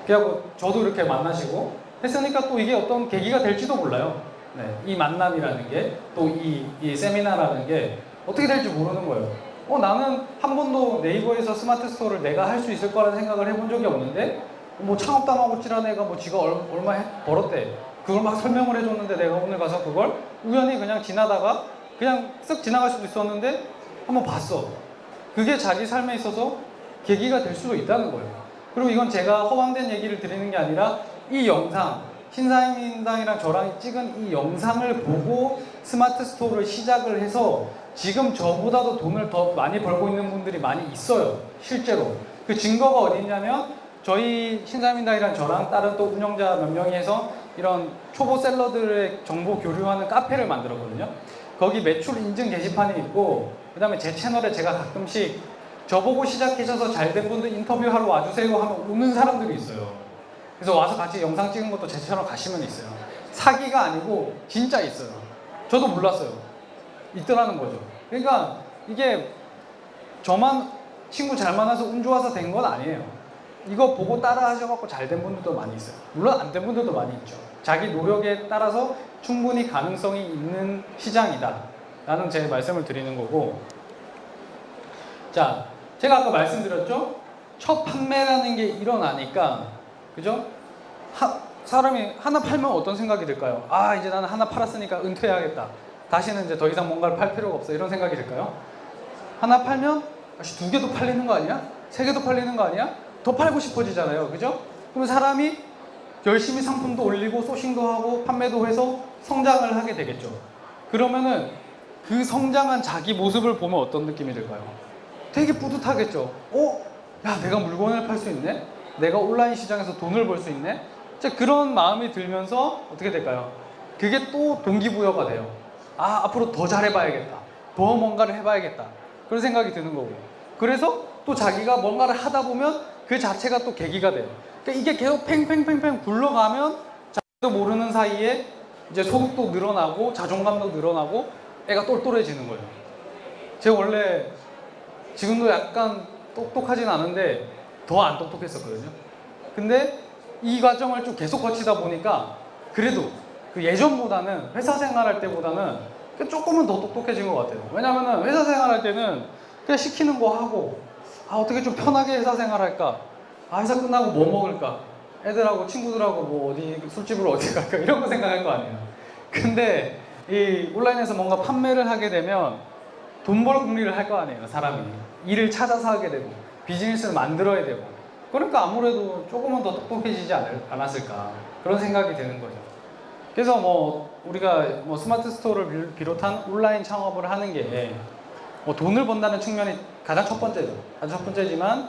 그래갖고 저도 이렇게 만나시고 했으니까 또 이게 어떤 계기가 될지도 몰라요. 네, 이 만남이라는 게 또 이 세미나라는 게 어떻게 될지 모르는 거예요. 나는 한 번도 네이버에서 스마트 스토어를 내가 할 수 있을 거라는 생각을 해본 적이 없는데 뭐 창업 다마고치라는 애가 뭐 지가 얼마 벌었대. 그걸 막 설명을 해줬는데 내가 오늘 가서 그걸 우연히 그냥 지나다가 그냥 쓱 지나갈 수도 있었는데 한번 봤어. 그게 자기 삶에 있어서 계기가 될 수도 있다는 거예요. 그리고 이건 제가 허황된 얘기를 드리는 게 아니라 이 영상, 신사임당이랑 저랑 찍은 이 영상을 보고 스마트 스토어를 시작을 해서 지금 저보다도 돈을 더 많이 벌고 있는 분들이 많이 있어요. 실제로. 그 증거가 어디 있냐면 저희 신사임당이랑 저랑 다른 또 운영자 몇 명이 해서 이런 초보 셀러들의 정보 교류하는 카페를 만들었거든요. 거기 매출 인증 게시판이 있고 그 다음에 제 채널에 제가 가끔씩 저보고 시작하셔서 잘된 분들 인터뷰하러 와주세요 하면 오는 사람들이 있어요. 그래서 와서 같이 영상 찍은 것도 제 채널 가시면 있어요. 사기가 아니고 진짜 있어요. 저도 몰랐어요. 있더라는 거죠. 그러니까 이게 저만 친구 잘 만나서 운 좋아서 된 건 아니에요. 이거 보고 따라 하셔갖고 잘 된 분들도 많이 있어요. 물론 안 된 분들도 많이 있죠. 자기 노력에 따라서 충분히 가능성이 있는 시장이다 라는 제 말씀을 드리는 거고, 자, 제가 아까 말씀드렸죠? 첫 판매라는 게 일어나니까, 그죠? 사람이 하나 팔면 어떤 생각이 들까요? 이제 나는 하나 팔았으니까 은퇴해야겠다. 다시는 이제 더 이상 뭔가를 팔 필요가 없어. 이런 생각이 들까요? 하나 팔면 2개도 팔리는 거 아니야? 3개도 팔리는 거 아니야? 더 팔고 싶어지잖아요. 그죠? 그러면 사람이 열심히 상품도 올리고 소싱도 하고 판매도 해서 성장을 하게 되겠죠. 그러면은 그 성장한 자기 모습을 보면 어떤 느낌이 들까요? 되게 뿌듯하겠죠. 야, 내가 물건을 팔 수 있네? 내가 온라인 시장에서 돈을 벌 수 있네? 이제 그런 마음이 들면서 어떻게 될까요? 그게 또 동기부여가 돼요. 아, 앞으로 더 잘해봐야겠다. 더 뭔가를 해봐야겠다. 그런 생각이 드는 거고. 그래서 또 자기가 뭔가를 하다 보면 그 자체가 또 계기가 돼요. 그러니까 이게 계속 팽팽팽팽 굴러가면 자기도 모르는 사이에 이제 소득도 늘어나고 자존감도 늘어나고 애가 똘똘해지는 거예요. 제가 원래 지금도 약간 똑똑하진 않은데 더 안 똑똑했었거든요. 근데 이 과정을 좀 계속 거치다 보니까 그래도 그 예전보다는 회사 생활할 때보다는 조금은 더 똑똑해진 것 같아요. 왜냐면은 회사 생활할 때는 그냥 시키는 거 하고 아 어떻게 좀 편하게 회사 생활할까? 아 회사 끝나고 뭐 먹을까? 애들하고 친구들하고 뭐 어디 술집으로 어디 갈까? 이런 거 생각할 거 아니에요. 근데 이 온라인에서 뭔가 판매를 하게 되면 돈 벌 궁리를 할 거 아니에요, 사람이. 일을 찾아서 하게 되고 비즈니스를 만들어야 되고 그러니까 아무래도 조금은 더 똑똑해지지 않았을까 그런 생각이 드는 거죠. 그래서 뭐 우리가 뭐 스마트 스토어를 비롯한 온라인 창업을 하는 게 뭐 돈을 번다는 측면이 가장 첫 번째죠. 가장 첫 번째지만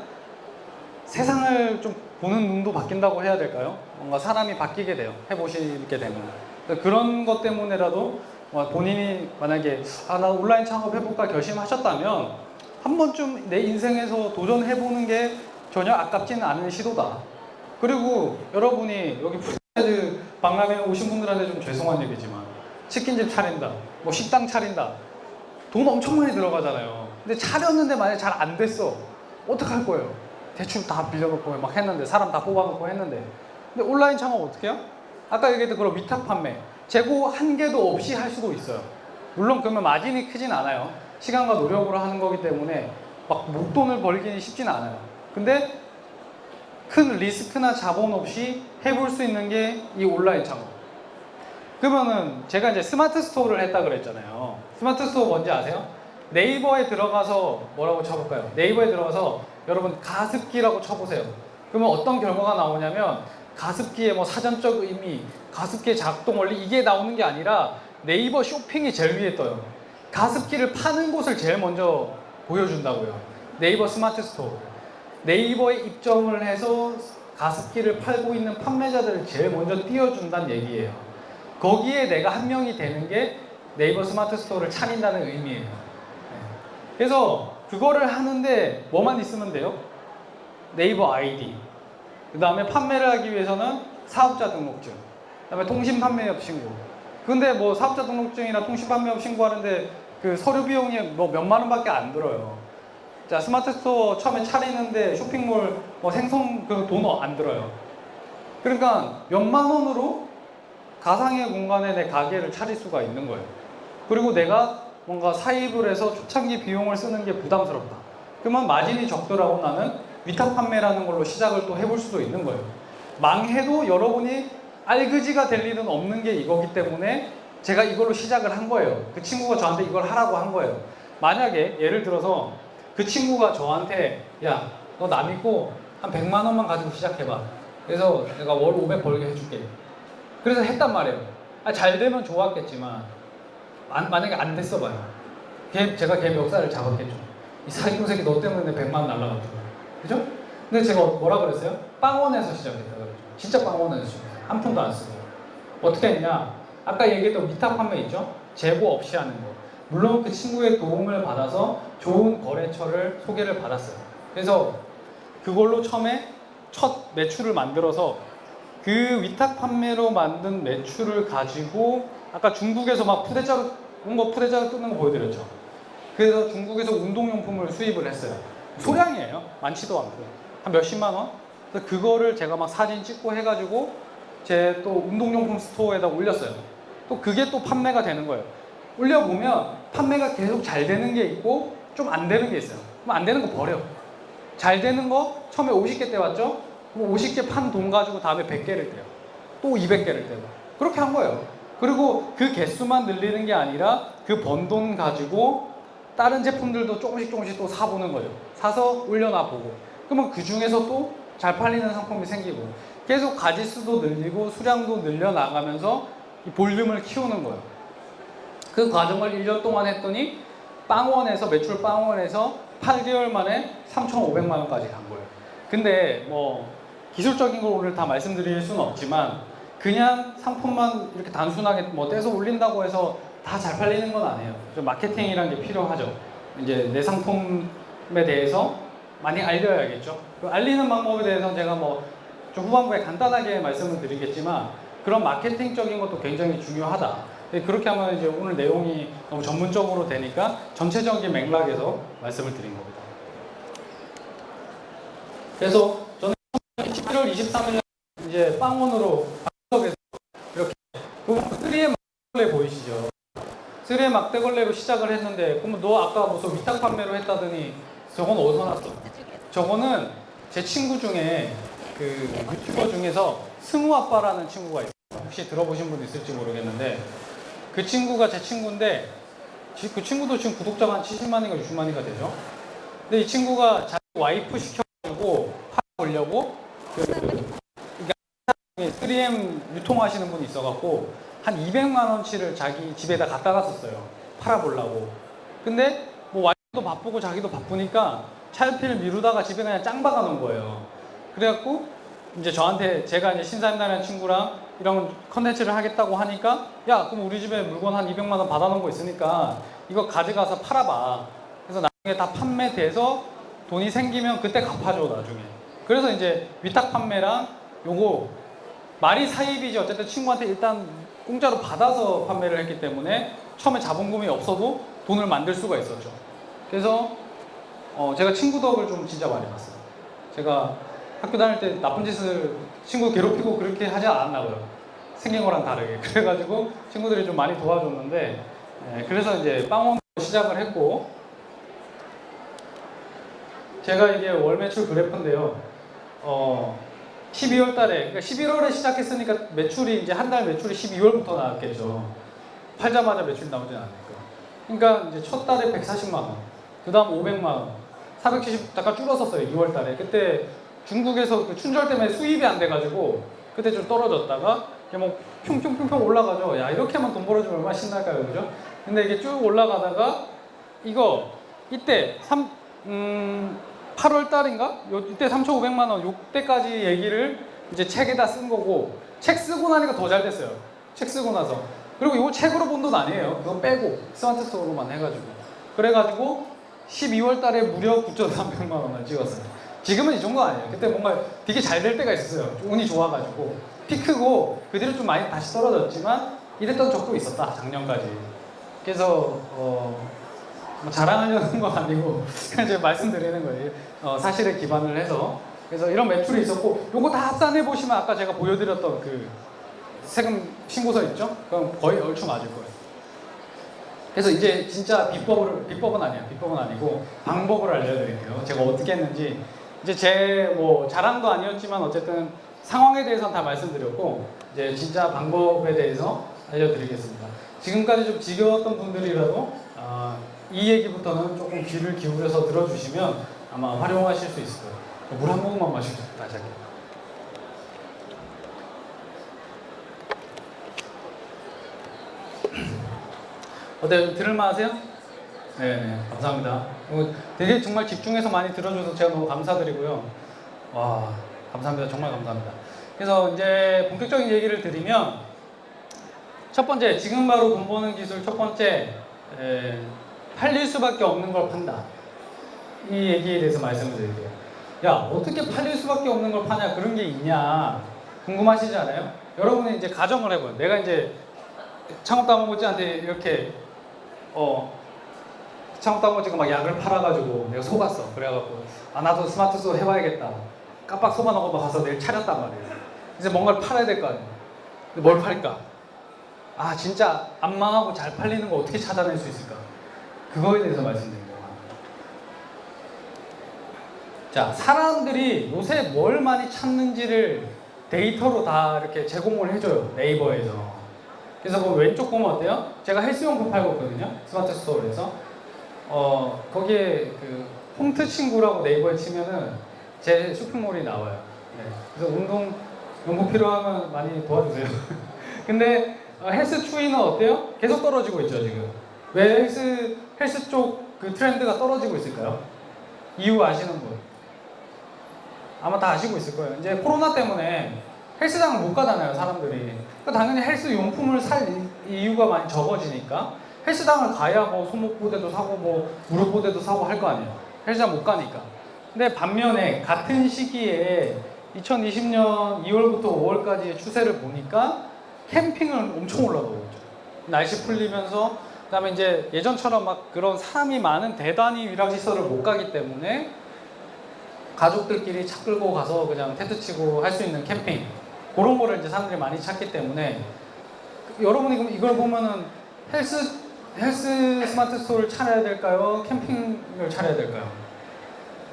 세상을 좀 보는 눈도 바뀐다고 해야 될까요? 뭔가 사람이 바뀌게 돼요. 해보시게 되면. 그런 것 때문에라도 본인이 만약에 아, 나 온라인 창업 해볼까 결심하셨다면 한 번쯤 내 인생에서 도전해보는 게 전혀 아깝지는 않은 시도다. 그리고 여러분이 여기 프랜차이즈 박람회 오신 분들한테 좀 죄송한 얘기지만 치킨집 차린다, 뭐 식당 차린다, 돈 엄청 많이 들어가잖아요. 근데 차렸는데 만약에 잘 안 됐어. 어떡할 거예요? 대출 다 빌려놓고 막 했는데 사람 다 뽑아놓고 했는데 근데 온라인 창업 어떻게 해요? 아까 얘기했던 그런 위탁 판매 재고 한 개도 없이 할 수도 있어요. 물론 그러면 마진이 크진 않아요. 시간과 노력으로 하는 거기 때문에 막 목돈을 벌기는 쉽진 않아요. 근데 큰 리스크나 자본 없이 해볼 수 있는 게 이 온라인 창업. 그러면은 제가 이제 스마트 스토어를 했다 그랬잖아요. 스마트 스토어 뭔지 아세요? 네이버에 들어가서 뭐라고 쳐볼까요? 네이버에 들어가서 여러분 가습기라고 쳐보세요. 그러면 어떤 결과가 나오냐면 가습기의 뭐 사전적 의미, 가습기의 작동 원리 이게 나오는 게 아니라 네이버 쇼핑이 제일 위에 떠요. 가습기를 파는 곳을 제일 먼저 보여준다고요. 네이버 스마트 스토어. 네이버에 입점을 해서 가습기를 팔고 있는 판매자들을 제일 먼저 띄워준다는 얘기예요. 거기에 내가 한 명이 되는 게 네이버 스마트 스토어를 차린다는 의미예요. 그래서 그거를 하는데 뭐만 있으면 돼요? 네이버 아이디. 그 다음에 판매를 하기 위해서는 사업자 등록증. 그 다음에 통신판매업 신고. 근데 뭐 사업자 등록증이나 통신판매업 신고하는데 그 서류 비용이 뭐 몇만 원밖에 안 들어요. 자, 스마트 스토어 처음에 차리는데 쇼핑몰 뭐 생성 그 돈 안 들어요. 그러니까 몇만 원으로 가상의 공간에 내 가게를 차릴 수가 있는 거예요. 그리고 내가 뭔가 사입을 해서 초창기 비용을 쓰는 게 부담스럽다. 그러면 마진이 적더라고 나는 위탁 판매라는 걸로 시작을 또 해볼 수도 있는 거예요. 망해도 여러분이 알그지가 될 일은 없는 게 이거기 때문에 제가 이걸로 시작을 한 거예요. 그 친구가 저한테 이걸 하라고 한 거예요. 만약에 예를 들어서 그 친구가 저한테 야, 너 나 믿고 한 100만 원만 가지고 시작해봐. 그래서 내가 월 500 벌게 해줄게. 그래서 했단 말이에요. 아, 잘 되면 좋았겠지만 만약에 안 됐어 봐요. 제가 걔 멱살을 잡았겠죠. 이 사기꾼 새끼 너 때문에 100만 원 날라갔죠. 그죠? 근데 제가 뭐라 그랬어요? 빵원에서 시작했다 그랬죠. 진짜 빵원에서 시작했어요. 한 푼도 안 쓰고. 어떻게 했냐? 아까 얘기했던 위탁 판매 있죠? 재고 없이 하는 거. 물론 그 친구의 도움을 받아서 좋은 거래처를 소개를 받았어요. 그래서 그걸로 처음에 첫 매출을 만들어서 그 위탁 판매로 만든 매출을 가지고 아까 중국에서 막 푸대자루 뜯는 거 보여드렸죠. 그래서 중국에서 운동용품을 수입을 했어요. 소량이에요. 많지도 않고 한 몇십만 원. 그래서 그거를 제가 막 사진 찍고 해가지고 제 또 운동용품 스토어에다 올렸어요. 또 그게 또 판매가 되는 거예요. 올려보면 판매가 계속 잘 되는 게 있고 좀 안 되는 게 있어요. 그럼 안 되는 거 버려. 잘 되는 거 처음에 50개 떼왔죠? 그럼 50개 판 돈 가지고 다음에 100개를 떼요. 또 200개를 떼고. 그렇게 한 거예요. 그리고 그 개수만 늘리는 게 아니라 그 번 돈 가지고 다른 제품들도 조금씩 또 사보는 거죠. 사서 올려놔 보고. 그러면 그 중에서 또 잘 팔리는 상품이 생기고 계속 가지수도 늘리고 수량도 늘려나가면서 이 볼륨을 키우는 거예요. 그 과정을 1년 동안 했더니 매출 빵원에서 8개월 만에 3,500만 원까지 간 거예요. 근데 뭐 기술적인 걸 오늘 다 말씀드릴 수는 없지만 그냥 상품만 이렇게 단순하게 뭐 떼서 올린다고 해서 다 잘 팔리는 건 아니에요. 좀 마케팅이라는 게 필요하죠. 이제 내 상품에 대해서 많이 알려야겠죠. 그 알리는 방법에 대해서는 제가 뭐 좀 후반부에 간단하게 말씀을 드리겠지만 그런 마케팅적인 것도 굉장히 중요하다. 그렇게 하면 이제 오늘 내용이 너무 전문적으로 되니까 전체적인 맥락에서 말씀을 드린 겁니다. 그래서 저는 11월 23일 이제 빵원으로 방석에서 이렇게 3M 막대걸레 보이시죠? 3M 막대걸레로 시작을 했는데 그러면 너 아까 무슨 위탁 판매로 했다더니 저건 어디서 났어? 저거는 제 친구 중에 그 유튜버 중에서 승우아빠라는 친구가 있어요. 혹시 들어보신 분 있을지 모르겠는데 그 친구가 제 친구인데 그 친구도 지금 구독자가 한 70만인가 60만인가 되죠. 근데 이 친구가 자기 와이프 시켜가지고 팔아보려고 그 3M 유통하시는 분이 있어갖고 한 200만 원치를 자기 집에다 갖다 놨었어요. 팔아보려고. 근데 뭐 와이프도 바쁘고 자기도 바쁘니까 차일피일 미루다가 집에 그냥 짱 박아 놓은 거예요. 그래갖고 이제 저한테 제가 이제 신사임당이라는 친구랑 이런 컨텐츠를 하겠다고 하니까 야 그럼 우리 집에 물건 한 200만 원 받아놓은 거 있으니까 이거 가져가서 팔아봐. 그래서 나중에 다 판매돼서 돈이 생기면 그때 갚아줘 나중에. 그래서 이제 위탁 판매랑 요거 말이 사입이지 어쨌든 친구한테 일단 공짜로 받아서 판매를 했기 때문에 처음에 자본금이 없어도 돈을 만들 수가 있었죠. 그래서 제가 친구 덕을 좀 진짜 많이 봤어요. 제가 학교 다닐 때 나쁜 짓을 친구 괴롭히고 그렇게 하지 않았나 봐요. 생긴 거랑 다르게. 그래가지고 친구들이 좀 많이 도와줬는데 그래서 이제 빵원으로 시작을 했고 제가 이게 월 매출 그래프인데요. 12월 달에, 그러니까 11월에 시작했으니까 매출이 이제 한 달 매출이 12월부터 나왔겠죠. 팔자마자 매출이 나오지 않으니까. 그러니까 이제 첫 달에 140만 원, 그 다음 500만 원, 470 잠깐 줄었었어요. 2월 달에. 그때 중국에서 그 춘절 때문에 수입이 안 돼가지고 그때 좀 떨어졌다가 이게 뭐 평평평평 올라가죠. 야 이렇게 하면 돈 벌어주면 얼마나 신날까요, 그죠? 근데 이게 쭉 올라가다가 이거 이때 8월 달인가? 이때 3,500만 원, 요때까지 얘기를 이제 책에다 쓴 거고 책 쓰고 나니까 더 잘 됐어요. 책 쓰고 나서. 그리고 이거 책으로 본 돈 아니에요. 그거 빼고 스마트 스토어로만 해가지고. 그래가지고 12월 달에 무려 9,300만 원을 찍었어요. 지금은 이 정도 아니에요. 그때 뭔가 되게 잘 될 때가 있었어요. 운이 좋아가지고. 피크고 그 뒤로 좀 많이 다시 떨어졌지만 이랬던 적도 있었다. 작년까지. 그래서 뭐 자랑하려는 건 아니고 그냥 제가 말씀드리는 거예요. 사실에 기반을 해서. 그래서 이런 매출이 있었고 요거 다 합산해 보시면 아까 제가 보여드렸던 그 세금 신고서 있죠? 그럼 거의 얼추 맞을 거예요. 그래서 이제 진짜 비법은 아니고 방법을 알려드릴게요. 제가 어떻게 했는지 이제 제 뭐 자랑도 아니었지만 어쨌든 상황에 대해서는 다 말씀드렸고 이제 진짜 방법에 대해서 알려드리겠습니다. 지금까지 좀 지겨웠던 분들이라도 이 얘기부터는 조금 귀를 기울여서 들어주시면 아마 활용하실 수 있을 거예요. 물 한 모금만 마시죠. 다시 할게요. 어때요? 들을만하세요? 네, 감사합니다. 되게 정말 집중해서 많이 들어줘서 제가 너무 감사드리고요. 와, 감사합니다. 정말 감사합니다. 그래서 이제 본격적인 얘기를 드리면 첫 번째, 지금 바로 돈 버는 기술 첫 번째, 팔릴 수밖에 없는 걸 판다. 이 얘기에 대해서 말씀을 드릴게요. 야, 어떻게 팔릴 수밖에 없는 걸 파냐? 그런 게 있냐? 궁금하시지 않아요? 여러분이 이제 가정을 해봐요. 내가 이제 창업다모고찌한테 이렇게 창업다모고찌가 막 약을 팔아가지고 내가 속았어. 그래갖고 나도 스마트 스토어 해봐야겠다. 깜빡 속아놓고 가서 내일 차렸단 말이에요. 이제 뭔가를 팔아야 될 거 아니에요. 근데 뭘 팔까? 진짜 안 망하고 잘 팔리는 거 어떻게 찾아낼 수 있을까? 그거에 대해서 말씀드립니다. 자, 사람들이 요새 뭘 많이 찾는지를 데이터로 다 이렇게 제공을 해줘요. 네이버에서. 그래서 그 왼쪽 보면 어때요? 제가 헬스용품 팔고 있거든요. 스마트 스토어에서. 거기에 그 홈트 친구라고 네이버에 치면은 제 쇼핑몰이 나와요. 네. 그래서 운동 연구 필요하면 많이 도와주세요. 근데 헬스 추이는 어때요? 계속 떨어지고 있죠, 지금. 왜 헬스 쪽 그 트렌드가 떨어지고 있을까요? 이유 아시는 분? 아마 다 아시고 있을 거예요. 이제 코로나 때문에 헬스장을 못 가잖아요, 사람들이. 그러니까 당연히 헬스 용품을 살 이유가 많이 적어지니까 헬스장을 가야 뭐 손목보대도 사고 뭐 무릎보대도 사고 할 거 아니에요. 헬스장 못 가니까. 근데 반면에 같은 시기에 2020년 2월부터 5월까지의 추세를 보니까 캠핑을 엄청 올라가고 있죠. 날씨 풀리면서 그다음에 이제 예전처럼 막 그런 사람이 많은 대단위 위락시설을 못 가기 때문에 가족들끼리 차 끌고 가서 그냥 텐트 치고 할 수 있는 캠핑 그런 거를 이제 사람들이 많이 찾기 때문에 여러분이 이걸 보면은 헬스 스마트 스토어를 차려야 될까요? 캠핑을 차려야 될까요?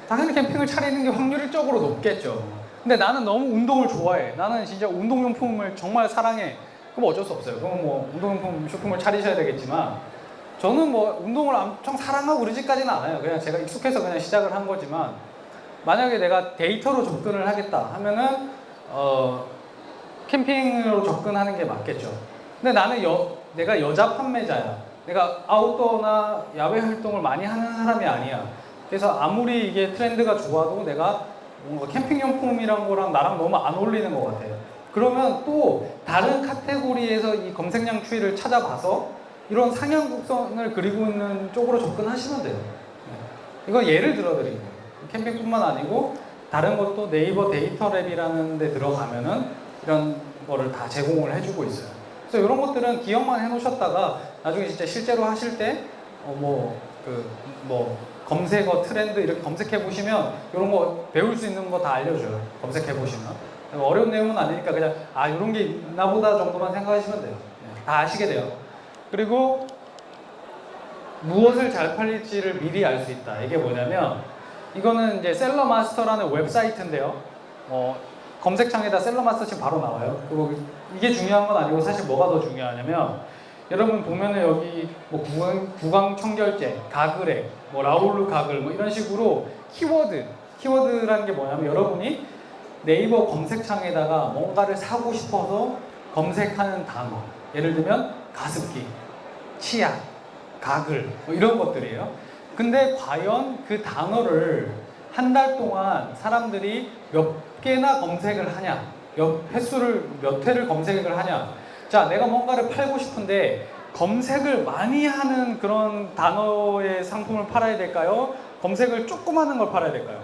당연히 캠핑을 차리는 게 확률적으로 높겠죠. 근데 나는 너무 운동을 좋아해. 나는 진짜 운동용품을 정말 사랑해. 그럼 어쩔 수 없어요. 그럼 뭐 운동용품 쇼핑몰 차리셔야 되겠지만 저는 뭐 운동을 엄청 사랑하고 그러지까지는 않아요. 그냥 제가 익숙해서 그냥 시작을 한 거지만 만약에 내가 데이터로 접근을 하겠다 하면은 캠핑으로 접근하는 게 맞겠죠. 근데 나는 내가 여자 판매자야. 내가 아웃도어나 야외 활동을 많이 하는 사람이 아니야. 그래서 아무리 이게 트렌드가 좋아도 내가 뭔가 캠핑용품이란 거랑 나랑 너무 안 어울리는 것 같아요. 그러면 또 다른 카테고리에서 이 검색량 추이를 찾아봐서 이런 상향 곡선을 그리고 있는 쪽으로 접근하시면 돼요. 이건 예를 들어드린 거예요. 캠핑뿐만 아니고 다른 것도 네이버 데이터랩이라는 데 들어가면은 이런 거를 다 제공을 해주고 있어요. 그래서 이런 것들은 기억만 해놓으셨다가 나중에 진짜 실제로 하실 때 검색어 트렌드 이렇게 검색해 보시면 이런 거 배울 수 있는 거 다 알려줘요. 검색해 보시면 어려운 내용은 아니니까 그냥 이런 게 있나 보다 정도만 생각하시면 돼요. 다 아시게 돼요. 그리고 무엇을 잘 팔릴지를 미리 알 수 있다. 이게 뭐냐면 이거는 이제 셀러마스터라는 웹사이트인데요. 검색창에다 셀러마스터 치면 바로 나와요. 그리고 이게 중요한 건 아니고 사실 뭐가 더 중요하냐면 여러분 보면은 여기 뭐 구강 청결제, 가글액, 뭐 라울루 가글 뭐 이런 식으로 키워드라는 게 뭐냐면 여러분이 네이버 검색창에다가 뭔가를 사고 싶어서 검색하는 단어, 예를 들면 가습기, 치약, 가글 뭐 이런 것들이에요. 근데 과연 그 단어를 한 달 동안 사람들이 몇 개나 검색을 하냐, 횟수를 몇 회를 검색을 하냐. 자, 내가 뭔가를 팔고 싶은데 검색을 많이 하는 그런 단어의 상품을 팔아야 될까요? 검색을 조금 하는 걸 팔아야 될까요?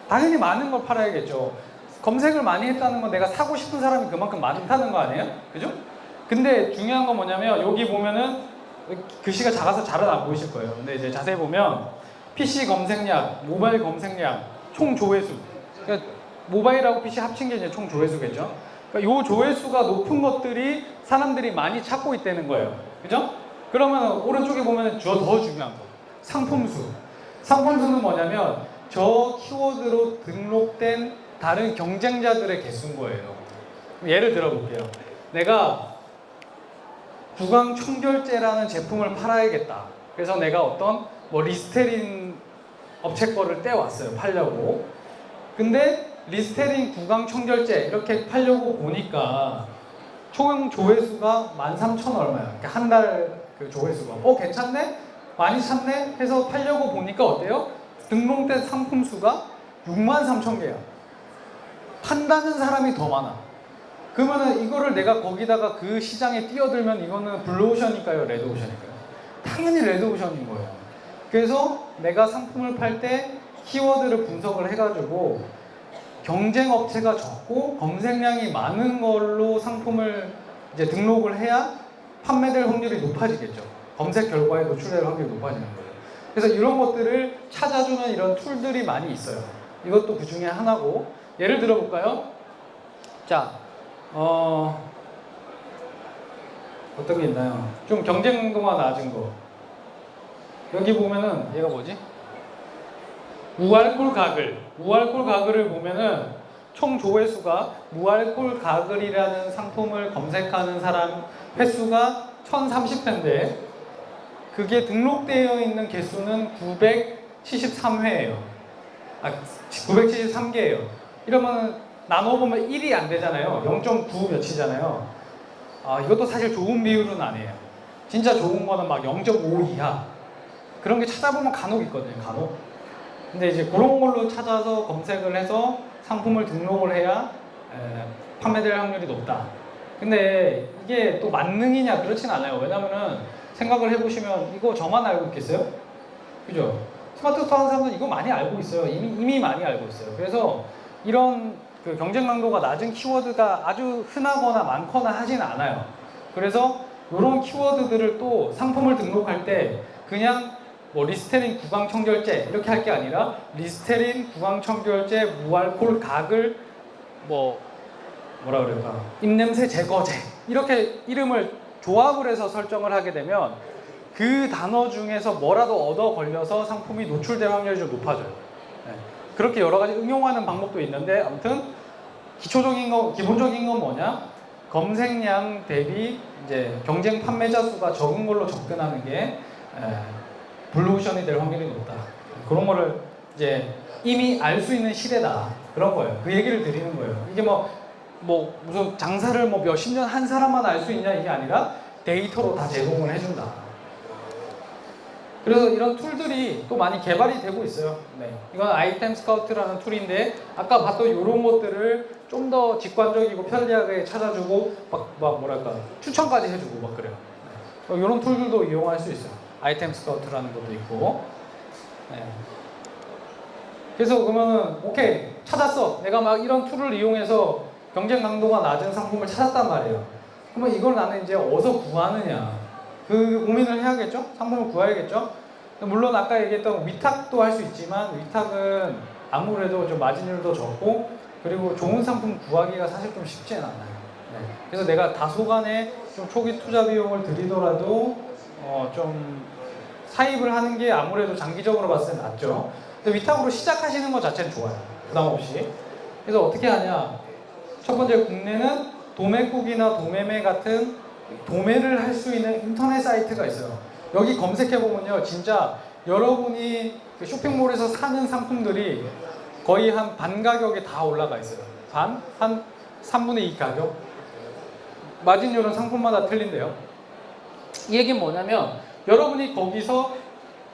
당연히 많은 걸 팔아야겠죠. 검색을 많이 했다는 건 내가 사고 싶은 사람이 그만큼 많다는 거 아니에요? 그죠? 근데 중요한 건 뭐냐면 여기 보면은 글씨가 작아서 잘은 안 보이실 거예요. 근데 이제 자세히 보면 PC 검색량, 모바일 검색량, 총 조회수. 그러니까 모바일하고 PC 합친 게 이제 총 조회수겠죠. 그러니까 요 조회수가 높은 것들이 사람들이 많이 찾고 있다는 거예요. 그죠? 그러면 오른쪽에 보면 더 중요한 거. 상품수. 상품수는 뭐냐면 저 키워드로 등록된 다른 경쟁자들의 개수인 거예요. 예를 들어 볼게요. 내가 구강 청결제라는 제품을 팔아야겠다. 그래서 내가 어떤 뭐 리스테린 업체 거를 떼왔어요. 팔려고. 근데 리스테린 구강 청결제 이렇게 팔려고 보니까 총 조회수가 13,000 얼마야. 그러니까 한 달 그 조회수가. 괜찮네? 많이 찾네? 해서 팔려고 보니까 어때요? 등록된 상품 수가 63,000개야. 판다는 사람이 더 많아. 그러면은 이거를 내가 거기다가 그 시장에 뛰어들면 이거는 블루오션일까요? 레드오션일까요? 당연히 레드오션인 거예요. 그래서 내가 상품을 팔 때 키워드를 분석을 해가지고 경쟁 업체가 적고 검색량이 많은 걸로 상품을 이제 등록을 해야 판매될 확률이 높아지겠죠. 검색 결과에 노출될 확률이 높아지는 거예요. 그래서 이런 것들을 찾아주는 이런 툴들이 많이 있어요. 이것도 그 중에 하나고, 예를 들어 볼까요? 자, 어떤 게 있나요? 좀 경쟁도가 낮은 거. 여기 보면은 얘가 뭐지? 무알콜 가글. 무알콜 가글을 보면은 총 조회수가 무알콜 가글이라는 상품을 검색하는 사람 횟수가 1030회인데 그게 등록되어 있는 개수는 973회예요. 973개예요. 이러면 나눠보면 1이 안 되잖아요. 0.9 몇이잖아요. 이것도 사실 좋은 비율은 아니에요. 진짜 좋은 거는 막 0.5 이하. 그런 게 찾아보면 간혹 있거든요. 간혹. 근데 이제 그런 걸로 찾아서 검색을 해서 상품을 등록을 해야 판매될 확률이 높다. 근데 이게 또 만능이냐 그렇진 않아요. 왜냐면은 생각을 해보시면 이거 저만 알고 있겠어요? 그죠? 스마트 스토어 하는 사람들은 이거 많이 알고 있어요. 이미 많이 알고 있어요. 그래서 이런 그 경쟁 강도가 낮은 키워드가 아주 흔하거나 많거나 하진 않아요. 그래서 이런 키워드들을 또 상품을 등록할 때 그냥 뭐 리스테린 구강청결제 이렇게 할 게 아니라 리스테린 구강청결제 무알콜 가글 뭐라 그럴까 입냄새 제거제 이렇게 이름을 조합을 해서 설정을 하게 되면 그 단어 중에서 뭐라도 얻어 걸려서 상품이 노출될 확률이 좀 높아져요. 네. 그렇게 여러 가지 응용하는 방법도 있는데 아무튼 기본적인 건 뭐냐? 검색량 대비 이제 경쟁 판매자 수가 적은 걸로 접근하는 게 블루오션이 될 확률이 높다. 그런 거를 이제 이미 알 수 있는 시대다. 그런 거예요. 그 얘기를 드리는 거예요. 이게 뭐 무슨 장사를 뭐 몇십 년 한 사람만 알 수 있냐 이게 아니라 데이터로 다 제공을 해준다. 그래서 이런 툴들이 또 많이 개발이 되고 있어요. 네. 이건 아이템 스카우트라는 툴인데 아까 봤던 이런 것들을 좀 더 직관적이고 편리하게 찾아주고 막 뭐랄까 추천까지 해주고 막 그래요. 네. 이런 툴들도 이용할 수 있어요. 아이템 스카우트라는 것도 있고. 네. 그래서 그러면은 오케이 찾았어. 내가 막 이런 툴을 이용해서 경쟁 강도가 낮은 상품을 찾았단 말이에요. 그러면 이걸 나는 이제 어디서 구하느냐 그 고민을 해야겠죠? 상품을 구해야겠죠? 물론 아까 얘기했던 위탁도 할 수 있지만 위탁은 아무래도 좀 마진율도 적고 그리고 좋은 상품 구하기가 사실 좀 쉽지는 않아요. 네. 그래서 내가 다소간의 좀 초기 투자 비용을 들이더라도 좀 사입을 하는 게 아무래도 장기적으로 봤을 때 낫죠. 근데 위탁으로 시작하시는 것 자체는 좋아요. 부담 없이. 그래서 어떻게 하냐? 첫 번째 국내는 도매국이나 도매매 같은 도매를 할 수 있는 인터넷 사이트가 있어요. 여기 검색해보면요. 진짜 여러분이 그 쇼핑몰에서 사는 상품들이 거의 한 반 가격에 다 올라가 있어요. 한 3분의 2 가격. 마진율은 상품마다 틀린데요. 이 얘기는 뭐냐면 여러분이 거기서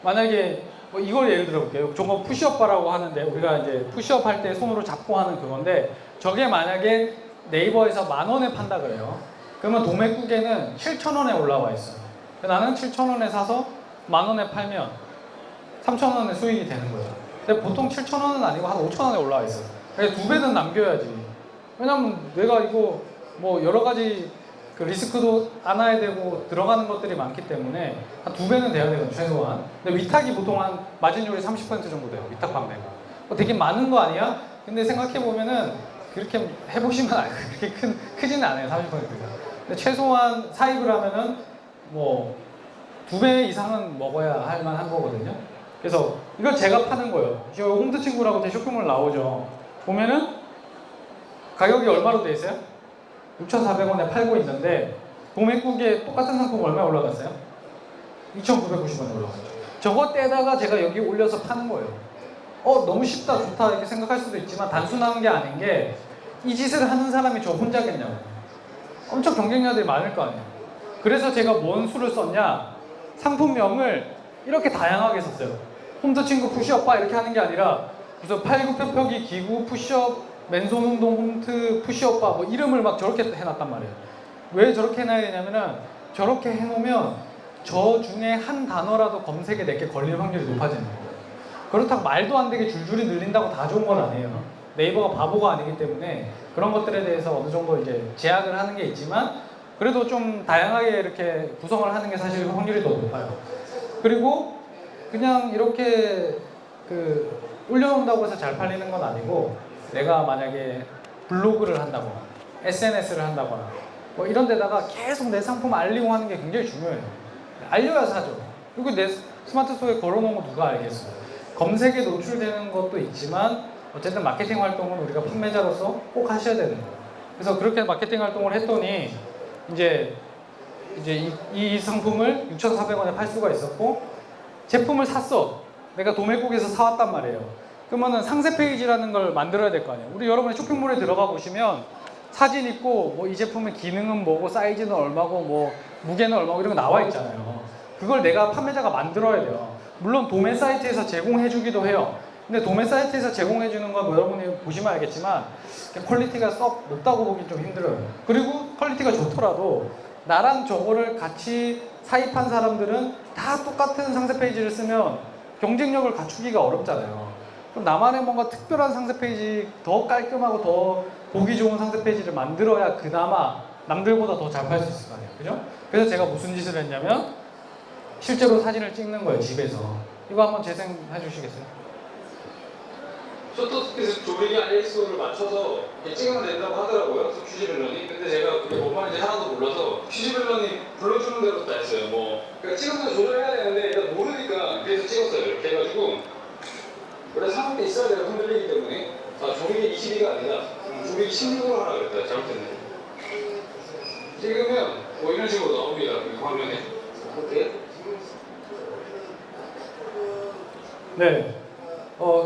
만약에 뭐 이걸 예를 들어볼게요. 저거 푸시업 바라고 하는데 우리가 이제 푸시업 할 때 손으로 잡고 하는 그건데 저게 만약에 네이버에서 10,000원에 판다 그래요. 그러면 도매국에는 7,000원에 올라와 있어요. 나는 7,000원에 사서 10,000원에 팔면 3,000원의 수익이 되는 거죠. 근데 보통 7,000원은 아니고 한 5,000원에 올라와 있어요. 그래서 2배는 남겨야지. 왜냐면 내가 이거 뭐 여러 가지 그 리스크도 안아야 되고 들어가는 것들이 많기 때문에 한 2배는 돼야 되거든요, 최소한. 근데 위탁이 보통 한 마진율이 30% 정도 돼요, 위탁 판매가. 되게 많은 거 아니야? 근데 생각해보면은 그렇게 해보시면 알아요. 그렇게 크지는 않아요, 30%가. 근데 최소한 사입을 하면은 뭐 2배 이상은 먹어야 할 만한 거거든요. 그래서 이걸 제가 파는 거예요. 저 홈트 친구라고 제 쇼핑몰 나오죠. 보면은 가격이 얼마로 돼 있어요? 6,400원에 팔고 있는데 도매국에 똑같은 상품 얼마에 올라갔어요? 2,990원에 올라갔죠. 저거 떼다가 제가 여기 올려서 파는 거예요. 너무 쉽다, 좋다 이렇게 생각할 수도 있지만 단순한 게 아닌 게 이 짓을 하는 사람이 저 혼자겠냐고. 엄청 경쟁자들이 많을 거 아니에요. 그래서 제가 뭔 수를 썼냐? 상품명을 이렇게 다양하게 썼어요. 홈트 친구 푸시업 바 이렇게 하는 게 아니라 무슨 팔굽혀펴기 기구 푸시업 맨손 운동 홈트 푸시업 바 뭐 이름을 막 저렇게 해놨단 말이에요. 왜 저렇게 해놔야 되냐면은 저렇게 해놓으면 저 중에 한 단어라도 검색에 내게 걸릴 확률이 높아지는 거예요. 그렇다고 말도 안 되게 줄줄이 늘린다고 다 좋은 건 아니에요. 네이버가 바보가 아니기 때문에 그런 것들에 대해서 어느 정도 이제 제약을 하는 게 있지만 그래도 좀 다양하게 이렇게 구성을 하는 게 사실 확률이 더 높아요. 그리고 그냥 이렇게 그 올려놓는다고 해서 잘 팔리는 건 아니고 내가 만약에 블로그를 한다거나 SNS를 한다거나 뭐 이런 데다가 계속 내 상품 알리고 하는 게 굉장히 중요해요. 알려야 사죠. 그리고 내 스마트 스토어에 걸어놓은 거 누가 알겠어요. 검색에 노출되는 것도 있지만 어쨌든 마케팅 활동은 우리가 판매자로서 꼭 하셔야 되는 거예요. 그래서 그렇게 마케팅 활동을 했더니 이제 이 상품을 6,400원에 팔 수가 있었고 제품을 샀어. 내가 도매국에서 사왔단 말이에요. 그러면은 상세 페이지라는 걸 만들어야 될 거 아니에요. 우리 여러분이 쇼핑몰에 들어가 보시면 사진 있고 뭐 이 제품의 기능은 뭐고 사이즈는 얼마고 뭐 무게는 얼마고 이런 거 나와 있잖아요. 그걸 내가 판매자가 만들어야 돼요. 물론 도매 사이트에서 제공해 주기도 해요. 근데 도매 사이트에서 제공해 주는 건 뭐 여러분이 보시면 알겠지만 퀄리티가 썩 높다고 보기 좀 힘들어요. 그리고 퀄리티가 좋더라도 나랑 저거를 같이 사입한 사람들은 다 똑같은 상세 페이지를 쓰면 경쟁력을 갖추기가 어렵잖아요. 그럼 나만의 뭔가 특별한 상세 페이지, 더 깔끔하고 더 보기 좋은 상세 페이지를 만들어야 그나마 남들보다 더 잘 팔 수 있을 거 아니에요. 그죠? 그래서 제가 무슨 짓을 했냐면 실제로 사진을 찍는 거예요, 집에서. 이거 한번 재생해 주시겠어요? 셔터스킷을 조리기 ISO를 맞춰서 찍으면 된다고 하더라고요. 퓨즈밸런이. 근데 제가 그게 뭔 말인지 하나도 몰라서 퓨즈밸런이 불러주는 대로 다 했어요. 뭐 그러니까 찍으면서 조절해야 되는데 일단 모르니까 그래서 찍었어요. 이렇게 해가지고 원래 상황이 있어야 돼요. 흔들리기 때문에. 아, 조리기 22가 아니라 조리기 16으로 하라 그랬다. 잘못했네. 찍으면 뭐 이런 식으로 나옵니다. 이 화면에. 이렇게. 네.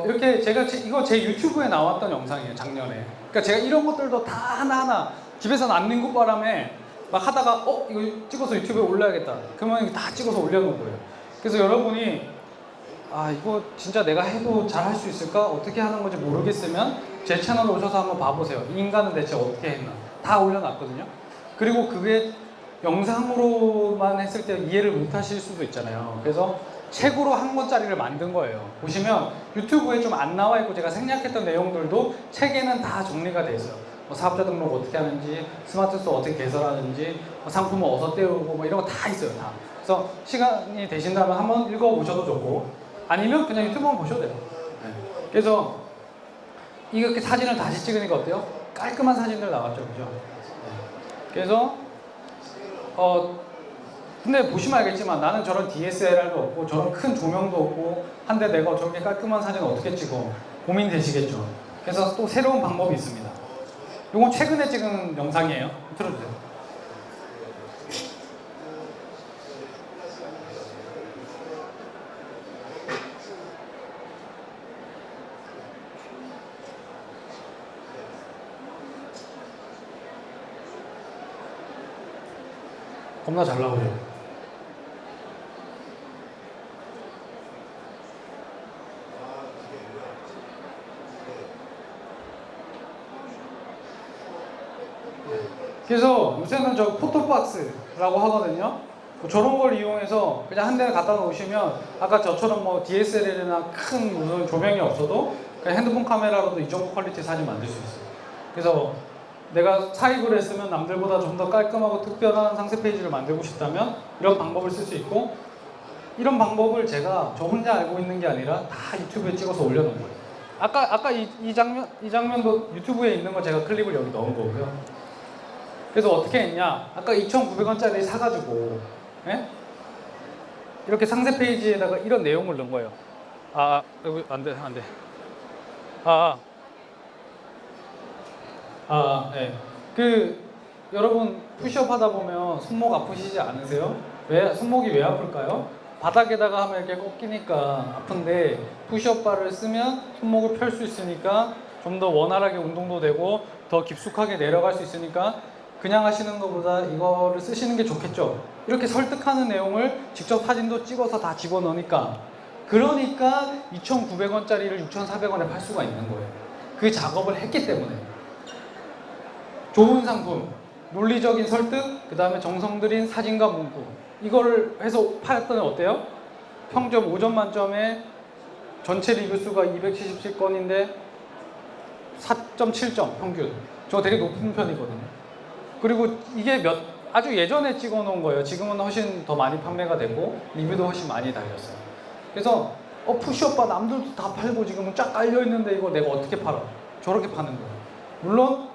이렇게 제가 이거 제 유튜브에 나왔던 영상이에요, 작년에. 그러니까 제가 이런 것들도 다 하나하나 집에서는 안 닝구 바람에 막 하다가 이거 찍어서 유튜브에 올려야겠다. 그러면 이거 다 찍어서 올려놓은 거예요. 그래서 여러분이 이거 진짜 내가 해도 잘 할 수 있을까? 어떻게 하는 건지 모르겠으면 제 채널 오셔서 한번 봐보세요. 이 인간은 대체 어떻게 했나? 다 올려놨거든요. 그리고 그게 영상으로만 했을 때 이해를 못 하실 수도 있잖아요. 그래서 책으로 한 권짜리를 만든 거예요. 보시면 유튜브에 좀 안 나와 있고 제가 생략했던 내용들도 책에는 다 정리가 돼 있어요. 뭐 사업자 등록 어떻게 하는지, 스마트 스토어 어떻게 개설하는지, 상품을 어디서 떼우고 뭐 이런 거 다 있어요. 다. 그래서 시간이 되신다면 한번 읽어보셔도 좋고 아니면 그냥 유튜브만 보셔도 돼요. 네. 그래서 이렇게 사진을 다시 찍으니까 어때요? 깔끔한 사진들 나왔죠. 그죠? 네. 그래서 근데 보시면 알겠지만 나는 저런 DSLR도 없고 저런 큰 조명도 없고 한데 내가 저렇게 깔끔한 사진을 어떻게 찍어? 고민되시겠죠. 그래서 또 새로운 방법이 있습니다. 이건 최근에 찍은 영상이에요. 틀어주세요. 겁나 잘 나오죠. 그래서 요새는 저 포토박스라고 하거든요. 뭐 저런 걸 이용해서 그냥 한 대 갖다 놓으시면 아까 저처럼 뭐 DSLR이나 큰 무슨 조명이 없어도 그냥 핸드폰 카메라로도 이 정도 퀄리티 사진 만들 수 있어요. 그래서 내가 사입을 했으면 남들보다 좀 더 깔끔하고 특별한 상세 페이지를 만들고 싶다면 이런 방법을 쓸 수 있고, 이런 방법을 제가 저 혼자 알고 있는 게 아니라 다 유튜브에 찍어서 올려놓은 거예요. 아까 이 장면도 유튜브에 있는 거 제가 클립을 여기 넣은 거고요. 그래서 어떻게 했냐? 아까 2,900원짜리 사가지고 이렇게 상세 페이지에다가 이런 내용을 넣은 거예요. 여기 안 돼. 네. 여러분 푸시업 하다 보면 손목 아프시지 않으세요? 손목이 왜 아플까요? 바닥에다가 하면 이렇게 꺾이니까 아픈데 푸시업 바를 쓰면 손목을 펼 수 있으니까 좀 더 원활하게 운동도 되고 더 깊숙하게 내려갈 수 있으니까 그냥 하시는 것보다 이거를 쓰시는 게 좋겠죠. 이렇게 설득하는 내용을 직접 사진도 찍어서 다 집어넣으니까, 그러니까 2,900원짜리를 6,400원에 팔 수가 있는 거예요. 그 작업을 했기 때문에. 좋은 상품, 논리적인 설득, 그 다음에 정성 들인 사진과 문구, 이거를 해서 팔았더니 어때요? 평점 5점 만점에 전체 리뷰 수가 277건인데 4.7점 평균. 저 되게 높은 편이거든요. 그리고 이게 아주 예전에 찍어 놓은 거예요. 지금은 훨씬 더 많이 판매가 되고 리뷰도 훨씬 많이 달렸어요. 그래서 푸시업바 남들도 다 팔고 지금은 쫙 깔려 있는데 이거 내가 어떻게 팔아? 저렇게 파는 거예요. 물론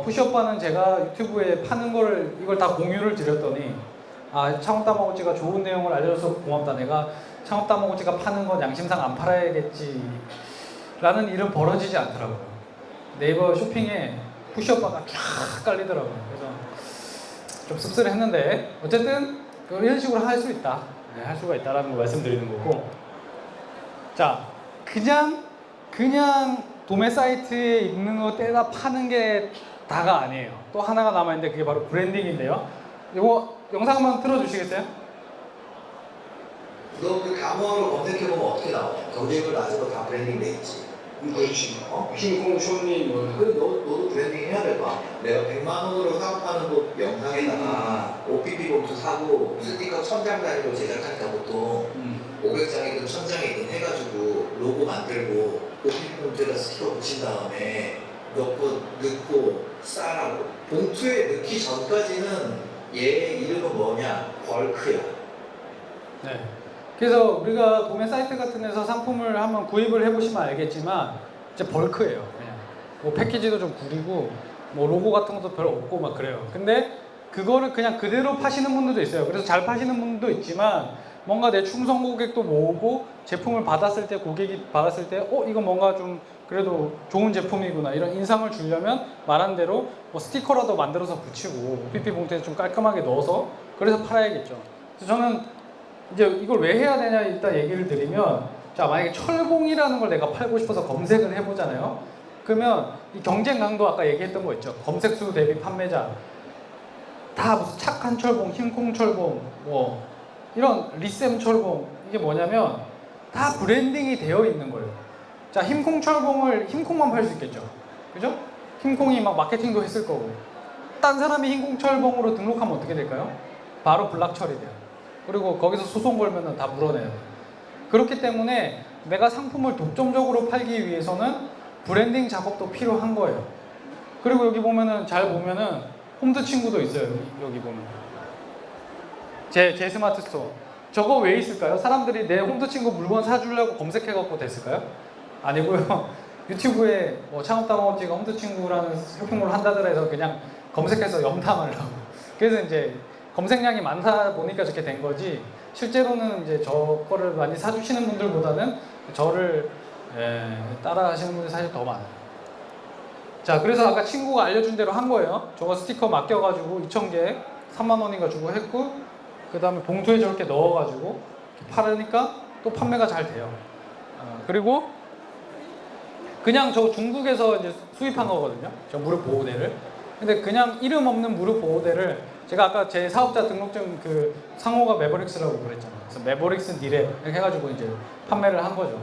푸시업바는 제가 유튜브에 파는 거를 이걸 다 공유를 드렸더니 창업다마고찌가 좋은 내용을 알려줘서 고맙다. 내가 창업다마고찌가 파는 건 양심상 안 팔아야겠지 라는 일은 벌어지지 않더라고요. 네이버 쇼핑에 푸시업바가 쫙 깔리더라고요. 그래서 좀 씁쓸했는데 어쨌든 이런 식으로 할 수 있다. 네, 할 수가 있다라는 걸 말씀드리는 거고, 자 그냥 도매 사이트에 있는 거 떼다 파는 게 다가 아니에요. 또 하나가 남아있는데 그게 바로 브랜딩인데요. 이거 영상 한번 틀어주시겠어요? 그 감어를 검색해보면 어떻게 나와? 경쟁을 낮은 거 다 브랜딩 돼 있지. 그렇지. 어? 흰콩 쇼니 뭐. 그래 너도 브랜딩 해야 될 거야. 내가 100만 원으로 사업하는 거 영상에다가 OPP 봉투 사고 스티커 1000장 단위로 제작하니까 보통 500장이든 1000장이든 해가지고 로고 만들고 OPP 봉투에다 스티커 붙인 다음에 넣고 싸라고. 봉투에 넣기 전까지는 얘 이름은 뭐냐? 벌크야. 네. 그래서 우리가 도매 사이트 같은 데서 상품을 한번 구입을 해보시면 알겠지만 이제 벌크예요. 그냥 뭐 패키지도 좀 구리고 뭐 로고 같은 것도 별로 없고 막 그래요. 근데 그거를 그냥 그대로 파시는 분들도 있어요. 그래서 잘 파시는 분들도 있지만 뭔가 내 충성 고객도 모으고 제품을 받았을 때 고객이 받았을 때 이거 뭔가 좀 그래도 좋은 제품이구나 이런 인상을 주려면 말한 대로 뭐 스티커라도 만들어서 붙이고 OPP 봉투에 좀 깔끔하게 넣어서 그래서 팔아야겠죠. 그래서 저는 이제 이걸 왜 해야 되냐 일단 얘기를 드리면, 자 만약에 철봉이라는 걸 내가 팔고 싶어서 검색을 해보잖아요. 그러면 이 경쟁 강도 아까 얘기했던 거 있죠. 검색수 대비 판매자 다 무슨 착한 철봉, 흰콩 철봉, 뭐 이런 리셈 철봉, 이게 뭐냐면 다 브랜딩이 되어 있는 거예요. 자 흰콩 철봉을 흰콩만 팔 수 있겠죠, 그죠? 흰콩이 막 마케팅도 했을 거고. 딴 사람이 흰콩 철봉으로 등록하면 어떻게 될까요? 바로 블락 처리돼요. 그리고 거기서 소송 걸면은 다 물어내요. 그렇기 때문에 내가 상품을 독점적으로 팔기 위해서는 브랜딩 작업도 필요한 거예요. 그리고 여기 보면은 잘 보면은 홈트 친구도 있어요. 여기 보면 제 스마트 스토어. 저거 왜 있을까요? 사람들이 내 홈트 친구 물건 사주려고 검색해갖고 됐을까요? 아니고요. 유튜브에 뭐 창업당업지가 홈트 친구라는 쇼핑몰을 한다더라 해서 그냥 검색해서 염탐하려고. 그래서 이제 검색량이 많다 보니까 저렇게 된 거지, 실제로는 이제 저 거를 많이 사주시는 분들보다는 저를 따라 하시는 분들이 사실 더 많아요. 자, 그래서 아까 친구가 알려준 대로 한 거예요. 저거 스티커 맡겨가지고 2,000개 3만 원인가 주고 했고, 그 다음에 봉투에 저렇게 넣어가지고 팔으니까 또 판매가 잘 돼요. 그리고 그냥 저 중국에서 이제 수입한 거거든요. 저 무릎 보호대를. 근데 그냥 이름 없는 무릎 보호대를 제가 아까 제 사업자 등록증 그 상호가 매버릭스라고 그랬잖아요. 그래서 매버릭스 니랩 이렇게 해가지고 이제 판매를 한 거죠.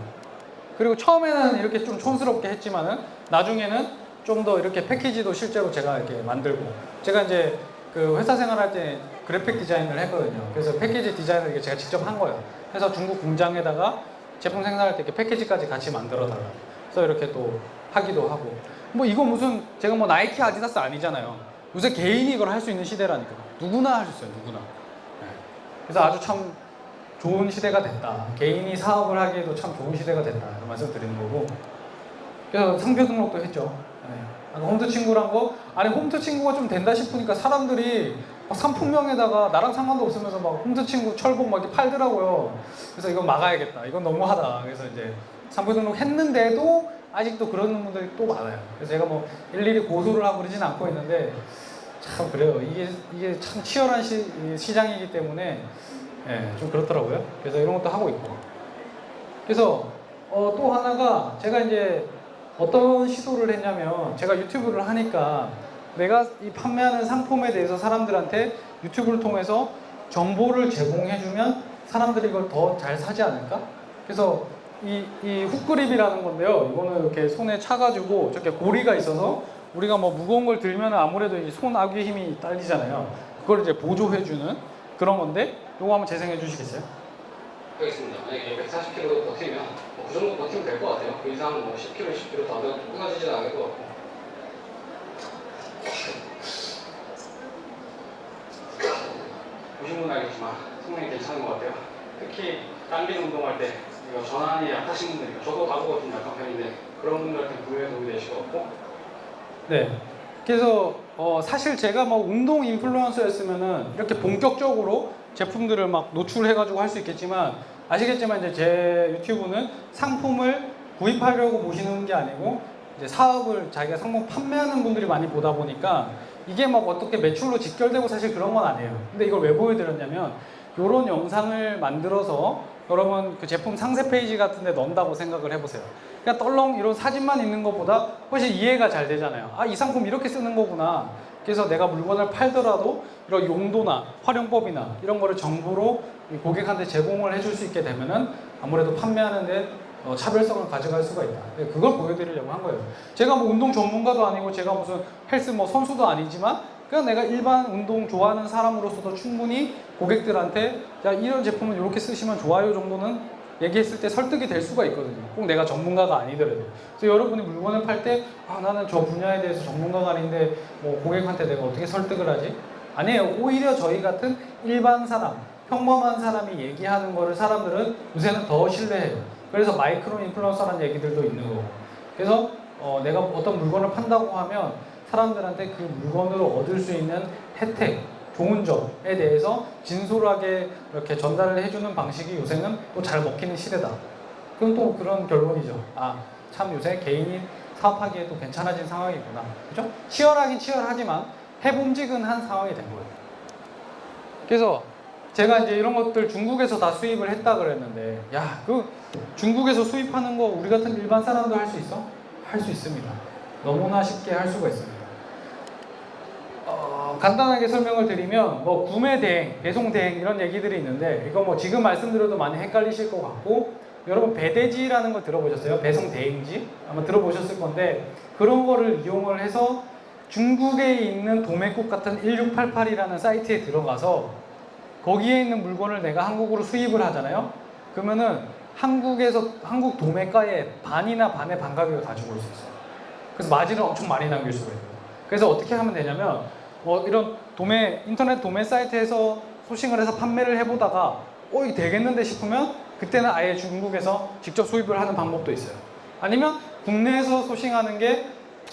그리고 처음에는 이렇게 좀 촌스럽게 했지만은 나중에는 좀 더 이렇게 패키지도 실제로 제가 이렇게 만들고, 제가 이제 그 회사 생활할 때 그래픽 디자인을 했거든요. 그래서 패키지 디자인을 이렇게 제가 직접 한 거예요. 그래서 중국 공장에다가 제품 생산할 때 이렇게 패키지까지 같이 만들어 달라. 그래서 이렇게 또 하기도 하고. 뭐 이거 무슨 제가 뭐 나이키 아디다스 아니잖아요. 요새 개인이 이걸 할 수 있는 시대라니까. 누구나 할 수 있어요, 누구나. 그래서 아주 참 좋은 시대가 됐다. 개인이 사업을 하기에도 참 좋은 시대가 됐다. 이런 말씀 드리는 거고. 그래서 상표 등록도 했죠. 아까 홈트 친구란 거, 아니 홈트 친구가 좀 된다 싶으니까 사람들이 막 상품명에다가 나랑 상관도 없으면서 막 홈트 친구 철봉 막 이렇게 팔더라고요. 그래서 이건 막아야겠다. 이건 너무하다. 그래서 이제 상표 등록 했는데도 아직도 그런 분들이 또 많아요. 그래서 제가 뭐 일일이 고소를 하고 그러진 않고 있는데, 참 그래요. 이게 참 치열한 시장이기 때문에 좀 그렇더라고요. 그래서 이런 것도 하고 있고. 그래서 또 하나가 제가 이제 어떤 시도를 했냐면, 제가 유튜브를 하니까 내가 이 판매하는 상품에 대해서 사람들한테 유튜브를 통해서 정보를 제공해주면 사람들이 이걸 더 잘 사지 않을까? 그래서 이 훅그립이라는 건데요. 이거는 이렇게 손에 차가지고 저렇게 고리가 있어서 우리가 뭐 무거운 걸 들면 아무래도 이 손 아귀 힘이 딸리잖아요. 그걸 이제 보조해주는 그런 건데, 이거 한번 재생해 주시겠어요? 하겠습니다. 만약에 140kg 버티면 그 정도 버티면 될 것 같아요. 그 이상 뭐 10kg, 20kg 더 하면 끊어지지는 않을 것 같고. 보신 분 알겠지만 성능이 괜찮은 것 같아요. 특히 당기는 운동할 때 이거 전환이 약하신 분들, 저도 다구가 좀 약한 편인데 그런 분들한테 분명히 도움이 되실 것 같고. 네. 그래서 사실 제가 뭐 운동 인플루언서였으면은 이렇게 본격적으로 제품들을 막 노출해가지고 할 수 있겠지만, 아시겠지만 이제 제 유튜브는 상품을 구입하려고 보시는 게 아니고 이제 사업을 자기가 상품 판매하는 분들이 많이 보다 보니까 이게 막 어떻게 매출로 직결되고 사실 그런 건 아니에요. 근데 이걸 왜 보여드렸냐면, 이런 영상을 만들어서 여러분 그 제품 상세 페이지 같은 데 넣는다고 생각을 해보세요. 그냥 떨렁 이런 사진만 있는 것보다 훨씬 이해가 잘 되잖아요. 아, 이 상품 이렇게 쓰는 거구나. 그래서 내가 물건을 팔더라도 이런 용도나 활용법이나 이런 거를 정보로 이 고객한테 제공을 해줄 수 있게 되면은 아무래도 판매하는데 차별성을 가져갈 수가 있다. 그걸 보여드리려고 한 거예요. 제가 뭐 운동 전문가도 아니고 제가 무슨 헬스 뭐 선수도 아니지만 그냥 내가 일반 운동 좋아하는 사람으로서도 충분히 고객들한테 야 이런 제품은 이렇게 쓰시면 좋아요 정도는 얘기했을 때 설득이 될 수가 있거든요. 꼭 내가 전문가가 아니더라도. 그래서 여러분이 물건을 팔 때 나는 저 분야에 대해서 전문가가 아닌데 뭐 고객한테 내가 어떻게 설득을 하지? 아니에요. 오히려 저희 같은 일반 사람, 평범한 사람이 얘기하는 거를 사람들은 요새는 더 신뢰해요. 그래서 마이크로 인플루언서라는 얘기들도 있는 거고. 그래서 내가 어떤 물건을 판다고 하면 사람들한테 그 물건으로 얻을 수 있는 혜택, 좋은 점에 대해서 진솔하게 이렇게 전달을 해주는 방식이 요새는 또 잘 먹히는 시대다. 그건 또 그런 결론이죠. 참 요새 개인이 사업하기에도 괜찮아진 상황이구나. 그죠? 치열하긴 치열하지만 해봄직은한 상황이 된 거예요. 그래서 제가 이제 이런 것들 중국에서 다 수입을 했다 그랬는데, 그 중국에서 수입하는 거 우리 같은 일반 사람도 할 수 있어? 할 수 있습니다. 너무나 쉽게 할 수가 있습니다. 간단하게 설명을 드리면 뭐 구매 대행, 배송 대행 이런 얘기들이 있는데 이거 뭐 지금 말씀드려도 많이 헷갈리실 것 같고 여러분 배대지라는 거 들어보셨어요? 배송 대행지? 아마 들어보셨을 건데 그런 거를 이용을 해서 중국에 있는 도매국 같은 1688이라는 사이트에 들어가서 거기에 있는 물건을 내가 한국으로 수입을 하잖아요? 그러면은 한국 도매가의 반이나 반의 반 가격을 가지고 올 수 있어요. 그래서 마진을 엄청 많이 남길 수가 있어요. 그래서 어떻게 하면 되냐면 이런 인터넷 도매 사이트에서 소싱을 해서 판매를 해보다가 이게 되겠는데 싶으면 그때는 아예 중국에서 직접 수입을 하는 방법도 있어요. 아니면 국내에서 소싱하는 게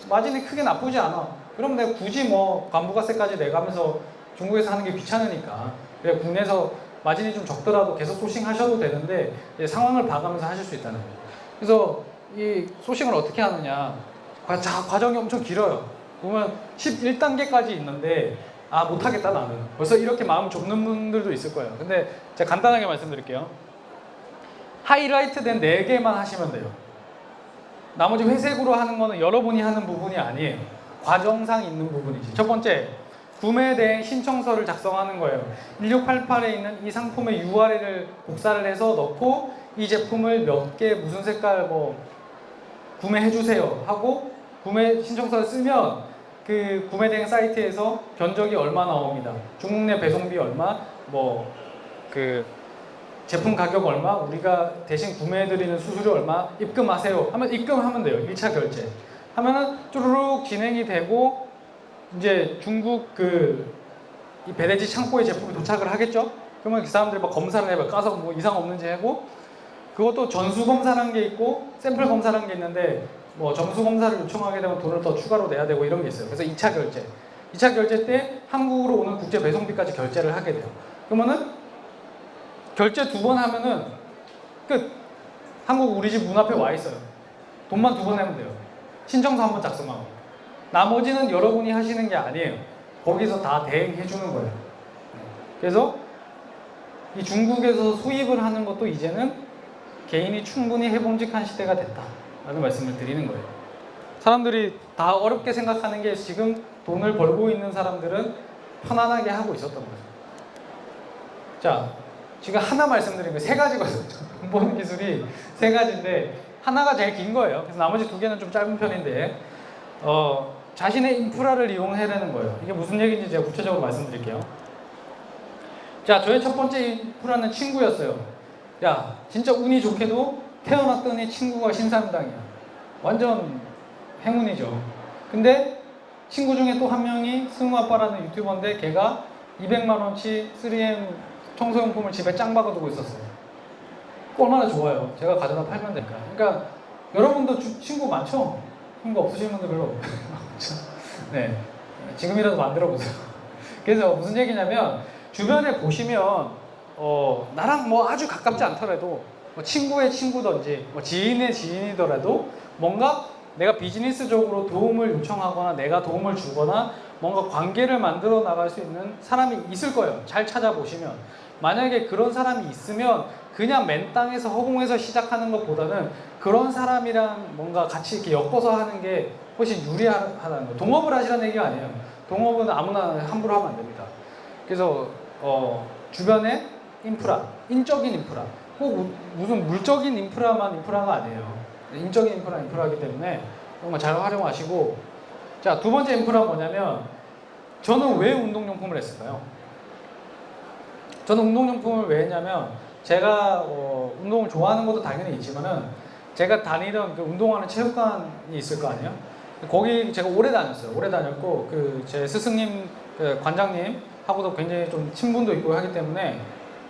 마진이 크게 나쁘지 않아. 그럼 내가 굳이 뭐 관부가세까지 내가면서 중국에서 하는 게 귀찮으니까 그냥 국내에서 마진이 좀 적더라도 계속 소싱하셔도 되는데 상황을 봐가면서 하실 수 있다는 거예요. 그래서 이 소싱을 어떻게 하느냐 과정이 엄청 길어요. 보면 11단계까지 있는데 못하겠다 나는 벌써 이렇게 마음 좁는 분들도 있을 거예요. 근데 제가 간단하게 말씀드릴게요. 하이라이트 된 4개만 하시면 돼요. 나머지 회색으로 하는 거는 여러분이 하는 부분이 아니에요. 과정상 있는 부분이지. 첫 번째, 구매 대행 신청서를 작성하는 거예요. 1688에 있는 이 상품의 URL을 복사를 해서 넣고 이 제품을 몇 개 무슨 색깔 구매해 주세요 하고 구매 신청서를 쓰면 그 구매 대행 사이트에서 견적이 얼마 나옵니다. 중국 내 배송비 얼마, 그 제품 가격 얼마, 우리가 대신 구매해드리는 수수료 얼마, 입금하세요 하면 입금하면 돼요. 1차 결제 하면은 쭈루룩 진행이 되고 이제 중국 이 배대지 창고에 제품이 도착을 하겠죠. 그러면 그 사람들이 막 검사를 해봐요. 까서 뭐 이상 없는지 하고 그것도 전수 검사라는 게 있고 샘플 검사라는 게 있는데 점수 검사를 요청하게 되면 돈을 더 추가로 내야 되고 이런 게 있어요. 그래서 2차 결제. 2차 결제 때 한국으로 오는 국제 배송비까지 결제를 하게 돼요. 그러면은 결제 2번 하면은 끝. 한국 우리 집 문 앞에 와 있어요. 돈만 2번 내면 돼요. 신청서 한번 작성하고. 나머지는 여러분이 하시는 게 아니에요. 거기서 다 대행해 주는 거예요. 그래서 이 중국에서 수입을 하는 것도 이제는 개인이 충분히 해봄직한 시대가 됐다 라는 말씀을 드리는 거예요. 사람들이 다 어렵게 생각하는 게 지금 돈을 벌고 있는 사람들은 편안하게 하고 있었던 거죠. 자, 지금 하나 말씀드린 거 3가지거든요. 돈 버는 기술이 3가지인데 하나가 제일 긴 거예요. 그래서 나머지 2개는 좀 짧은 편인데 자신의 인프라를 이용해야 되는 거예요. 이게 무슨 얘기인지 제가 구체적으로 말씀드릴게요. 자, 저의 첫 번째 인프라는 친구였어요. 진짜 운이 좋게도 태어났더니 친구가 신사임당이야. 완전 행운이죠. 근데 친구 중에 또 한 명이 승우아빠라는 유튜버인데 걔가 200만원치 3M 청소용품을 집에 짱 박아두고 있었어요. 얼마나 좋아요. 제가 가져다 팔면 될까. 그러니까 여러분도 친구 많죠? 친구 없으신 분들 별로 없죠. 네, 지금이라도 만들어 보세요. 그래서 무슨 얘기냐면 주변에 보시면 나랑 아주 가깝지 않더라도 친구의 친구든지 지인의 지인이더라도 뭔가 내가 비즈니스적으로 도움을 요청하거나 내가 도움을 주거나 뭔가 관계를 만들어 나갈 수 있는 사람이 있을 거예요. 잘 찾아보시면. 만약에 그런 사람이 있으면 그냥 맨 땅에서 허공에서 시작하는 것보다는 그런 사람이랑 뭔가 같이 이렇게 엮어서 하는 게 훨씬 유리하다는 거예요. 동업을 하시라는 얘기가 아니에요. 동업은 아무나 함부로 하면 안 됩니다. 그래서 주변에 인프라, 인적인 인프라. 꼭 무슨 물적인 인프라만 인프라가 아니에요. 인적인 인프라이기 때문에 정말 잘 활용하시고. 자, 두 번째 인프라는 뭐냐면 저는 왜 운동용품을 했을까요? 저는 운동용품을 왜 했냐면 제가 운동을 좋아하는 것도 당연히 있지만은 제가 다니던 그 운동하는 체육관이 있을 거 아니에요? 거기 제가 오래 다녔어요. 오래 다녔고 그 제 스승님, 그 관장님하고도 굉장히 좀 친분도 있고 하기 때문에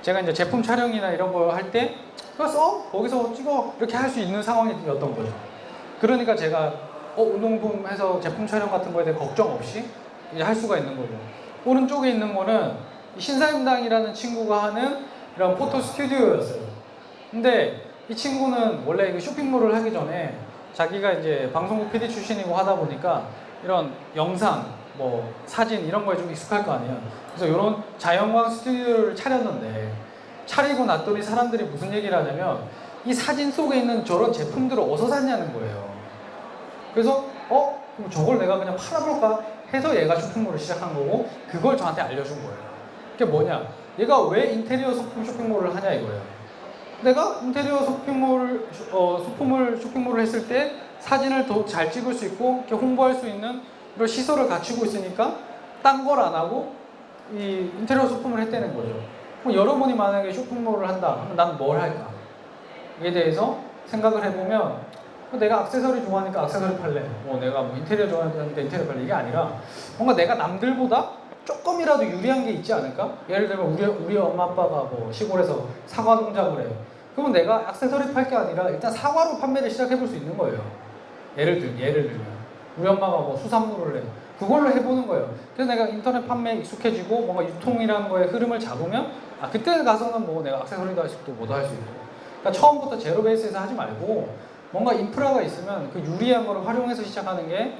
제가 이제 제품 촬영이나 이런 거 할 때 그거 써? 거기서 찍어? 이렇게 할 수 있는 상황이었던 거죠. 그러니까 제가 운동품 해서 제품 촬영 같은 거에 대해 걱정 없이 이제 할 수가 있는 거죠. 오른쪽에 있는 거는 신사임당이라는 친구가 하는 이런 포토 스튜디오였어요. 근데 이 친구는 원래 그 쇼핑몰을 하기 전에 자기가 이제 방송국 PD 출신이고 하다 보니까 이런 영상, 뭐 사진 이런 거에 좀 익숙할 거 아니에요. 그래서 이런 자연광 스튜디오를 차렸는데 차리고 났더니 사람들이 무슨 얘기를 하냐면 이 사진 속에 있는 저런 제품들을 어디서 샀냐는 거예요. 그래서 그럼 저걸 내가 그냥 팔아볼까 해서 얘가 쇼핑몰을 시작한 거고 그걸 저한테 알려준 거예요. 그게 뭐냐? 얘가 왜 인테리어 소품 쇼핑몰을 하냐 이거예요. 내가 인테리어 소품을 쇼핑몰을 했을 때 사진을 더 잘 찍을 수 있고 이렇게 홍보할 수 있는 이런 시설을 갖추고 있으니까 딴 걸 안 하고 이 인테리어 소품을 했다는 거죠. 그럼 여러분이 만약에 쇼핑몰을 한다 그러면 난 뭘 할까? 이에 대해서 생각을 해보면 내가 액세서리 좋아하니까 액세서리 팔래. 내가 뭐 인테리어 좋아하니까 인테리어 팔래. 이게 아니라 뭔가 내가 남들보다 조금이라도 유리한 게 있지 않을까? 예를 들면 우리 엄마 아빠가 뭐 시골에서 사과 농장을 해요. 그러면 내가 액세서리 팔 게 아니라 일단 사과로 판매를 시작해 볼 수 있는 거예요. 예를 들면 우리 엄마가 뭐 수산물을 해요. 그걸로 해보는 거예요. 그래서 내가 인터넷 판매에 익숙해지고 뭔가 유통이라는 거에 흐름을 잡으면 그때 가서는 뭐 내가 액세서리도 할 수 있고 뭐도 할 수 있고. 그러니까 처음부터 제로 베이스에서 하지 말고 뭔가 인프라가 있으면 그 유리한 거를 활용해서 시작하는 게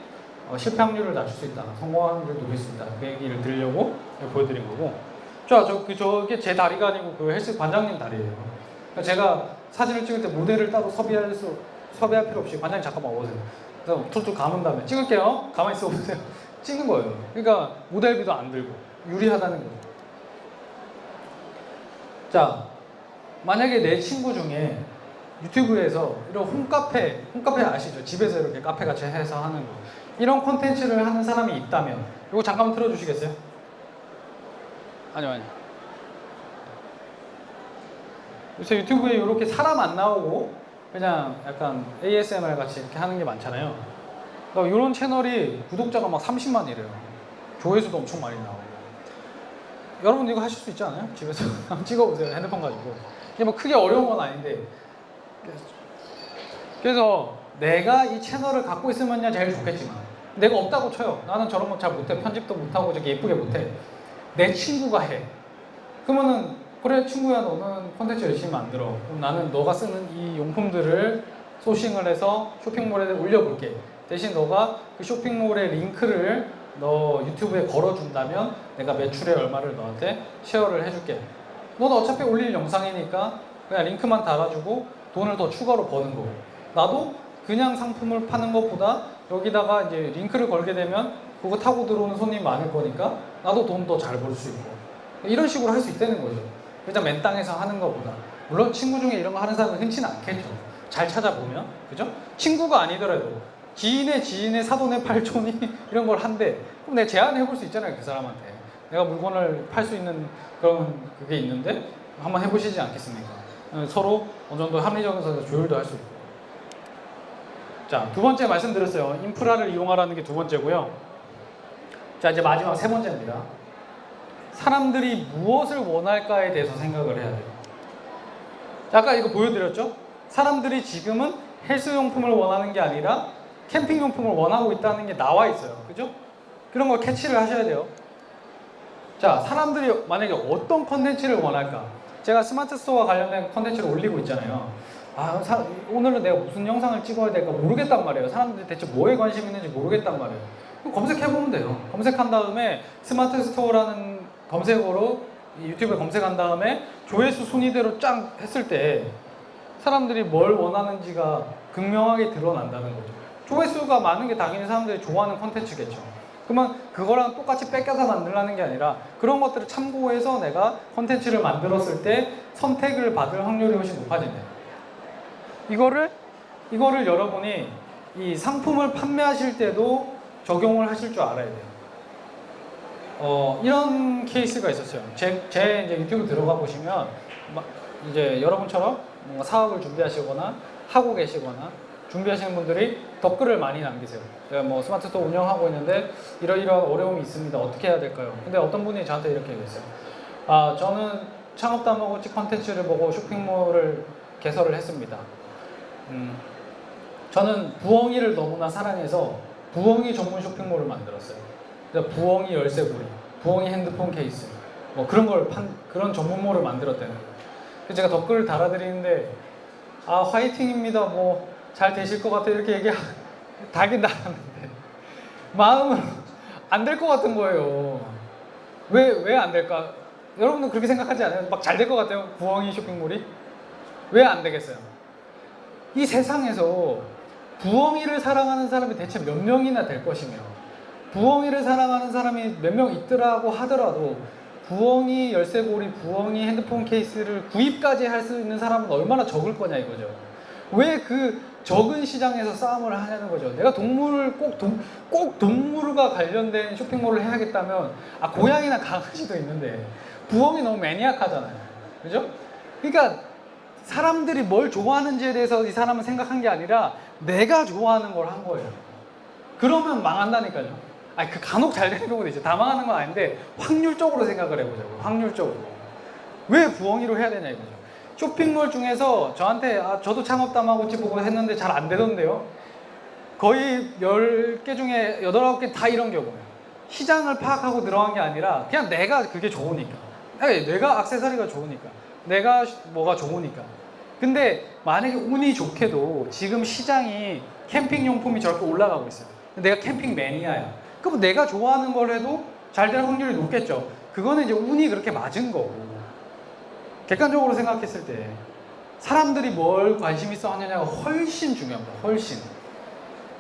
실패 확률을 낮출 수 있다. 성공 확률을 높일 수 있다. 그 얘기를 드리려고 보여드린 거고. 저게 제 다리가 아니고 그 헬스 관장님 다리예요. 그러니까 제가 사진을 찍을 때 모델을 따로 섭외할 필요 없이 관장님 잠깐만 오세요. 그래서 툴툴 감은 다음에 찍을게요. 가만히 있어 보세요. 찍는 거예요. 그러니까 모델비도 안 들고 유리하다는 거죠. 자, 만약에 내 친구 중에 유튜브에서 이런 홈카페 아시죠? 집에서 이렇게 카페 같이 해서 하는 거. 이런 콘텐츠를 하는 사람이 있다면 이거 잠깐만 틀어주시겠어요? 아니요. 요새 유튜브에 이렇게 사람 안 나오고 그냥 약간 ASMR 같이 이렇게 하는 게 많잖아요. 그러니까 이런 채널이 구독자가 막 30만이래요. 조회수도 엄청 많이 나오고. 여러분 이거 하실 수 있지 않아요? 집에서 한번 찍어보세요. 핸드폰 가지고. 이게 뭐 크게 어려운 건 아닌데. 그래서 내가 이 채널을 갖고 있으면야 제일 좋겠지만 내가 없다고 쳐요. 나는 저런 거 잘 못해. 편집도 못하고 저기 예쁘게 못해. 내 친구가 해. 그러면은 그래 친구야 너는 콘텐츠 열심히 만들어. 그럼 나는 너가 쓰는 이 용품들을 소싱을 해서 쇼핑몰에 올려볼게. 대신 너가 그 쇼핑몰의 링크를 너 유튜브에 걸어준다면 내가 매출의 얼마를 너한테 쉐어를 해줄게. 너는 어차피 올릴 영상이니까 그냥 링크만 달아주고 돈을 더 추가로 버는 거고. 나도 그냥 상품을 파는 것보다 여기다가 이제 링크를 걸게 되면 그거 타고 들어오는 손님이 많을 거니까 나도 돈 더 잘 벌 수 있고. 이런 식으로 할 수 있다는 거죠. 그냥 맨 땅에서 하는 것보다. 물론 친구 중에 이런 거 하는 사람은 흔치는 않겠죠. 잘 찾아보면. 그죠? 친구가 아니더라도 지인의 사돈의 팔촌이 이런 걸 한대. 그럼 내가 제안해 볼 수 있잖아요. 그 사람한테. 내가 물건을 팔 수 있는 그런 그게 있는데 한번 해보시지 않겠습니까? 서로 어느 정도 합리적인 선에서 조율도 할 수 있고. 자, 두 번째 말씀드렸어요. 인프라를 이용하라는 게 두 번째고요. 자, 이제 마지막 세 번째입니다. 사람들이 무엇을 원할까에 대해서 생각을 해야 돼요. 자, 아까 이거 보여드렸죠? 사람들이 지금은 헬스용품을 원하는 게 아니라 캠핑용품을 원하고 있다는 게 나와 있어요. 그죠? 그런 걸 캐치를 하셔야 돼요. 자, 사람들이 만약에 어떤 컨텐츠를 원할까? 제가 스마트 스토어와 관련된 컨텐츠를 올리고 있잖아요. 오늘은 내가 무슨 영상을 찍어야 될까 모르겠단 말이에요. 사람들이 대체 뭐에 관심 있는지 모르겠단 말이에요. 검색해보면 돼요. 검색한 다음에 스마트 스토어라는 검색어로 유튜브에 검색한 다음에 조회수 순위대로 쫙 했을 때 사람들이 뭘 원하는지가 극명하게 드러난다는 거죠. 조회수가 많은 게 당연히 사람들이 좋아하는 컨텐츠겠죠. 그러면 그거랑 똑같이 뺏겨서 만들라는 게 아니라 그런 것들을 참고해서 내가 콘텐츠를 만들었을 때 선택을 받을 확률이 훨씬 높아진대. 이거를 여러분이 이 상품을 판매하실 때도 적용을 하실 줄 알아야 돼요. 이런 케이스가 있었어요. 제 이제 유튜브 들어가 보시면 이제 여러분처럼 뭔가 사업을 준비하시거나 하고 계시거나 준비하시는 분들이 댓글을 많이 남기세요. 제가 뭐 스마트 스토어 운영하고 있는데 이러이러한 어려움이 있습니다. 어떻게 해야 될까요? 근데 어떤 분이 저한테 이렇게 얘기했어요. 저는 창업 다마고치 컨텐츠를 보고 쇼핑몰을 개설을 했습니다. 저는 부엉이를 너무나 사랑해서 부엉이 전문 쇼핑몰을 만들었어요. 그래서 부엉이 열쇠고리, 부엉이 핸드폰 케이스, 뭐 그런 전문몰을 만들었대요. 그래서 제가 댓글을 달아드리는데 화이팅입니다. 뭐 잘 되실 것 같아요. 이렇게 달긴 달았는데 마음은 안 될 것 같은 거예요. 왜 안 될까? 여러분도 그렇게 생각하지 않아요? 막 잘 될 것 같아요. 부엉이 쇼핑몰이 왜 안 되겠어요? 이 세상에서 부엉이를 사랑하는 사람이 대체 몇 명이나 될 것이며 부엉이를 사랑하는 사람이 몇 명 있더라고 하더라도 부엉이 열쇠고리, 부엉이 핸드폰 케이스를 구입까지 할 수 있는 사람은 얼마나 적을 거냐 이거죠. 왜 그 적은 시장에서 싸움을 하냐는 거죠. 내가 꼭 동물과 관련된 쇼핑몰을 해야겠다면 고양이나 강아지도 있는데 부엉이 너무 매니악하잖아요. 그죠? 그러니까 사람들이 뭘 좋아하는지에 대해서 이 사람은 생각한 게 아니라 내가 좋아하는 걸 한 거예요. 그러면 망한다니까요. 간혹 잘 되는 경우도 있죠. 다 망하는 건 아닌데 확률적으로 생각을 해보자고. 확률적으로. 왜 부엉이로 해야 되냐 이거죠. 쇼핑몰 중에서 저한테 저도 창업 다마고치 보고 했는데 잘 안 되던데요. 거의 10개 중에 8, 9개 다 이런 경우예요. 시장을 파악하고 들어간 게 아니라 그냥 내가 그게 좋으니까. 내가 액세서리가 좋으니까. 내가 뭐가 좋으니까. 근데 만약에 운이 좋게도 지금 시장이 캠핑용품이 저렇게 올라가고 있어요. 내가 캠핑 매니아야. 그럼 내가 좋아하는 걸 해도 잘 될 확률이 높겠죠. 그거는 이제 운이 그렇게 맞은 거고. 객관적으로 생각했을 때 사람들이 뭘 관심 있어 하느냐가 훨씬 중요합니다. 훨씬.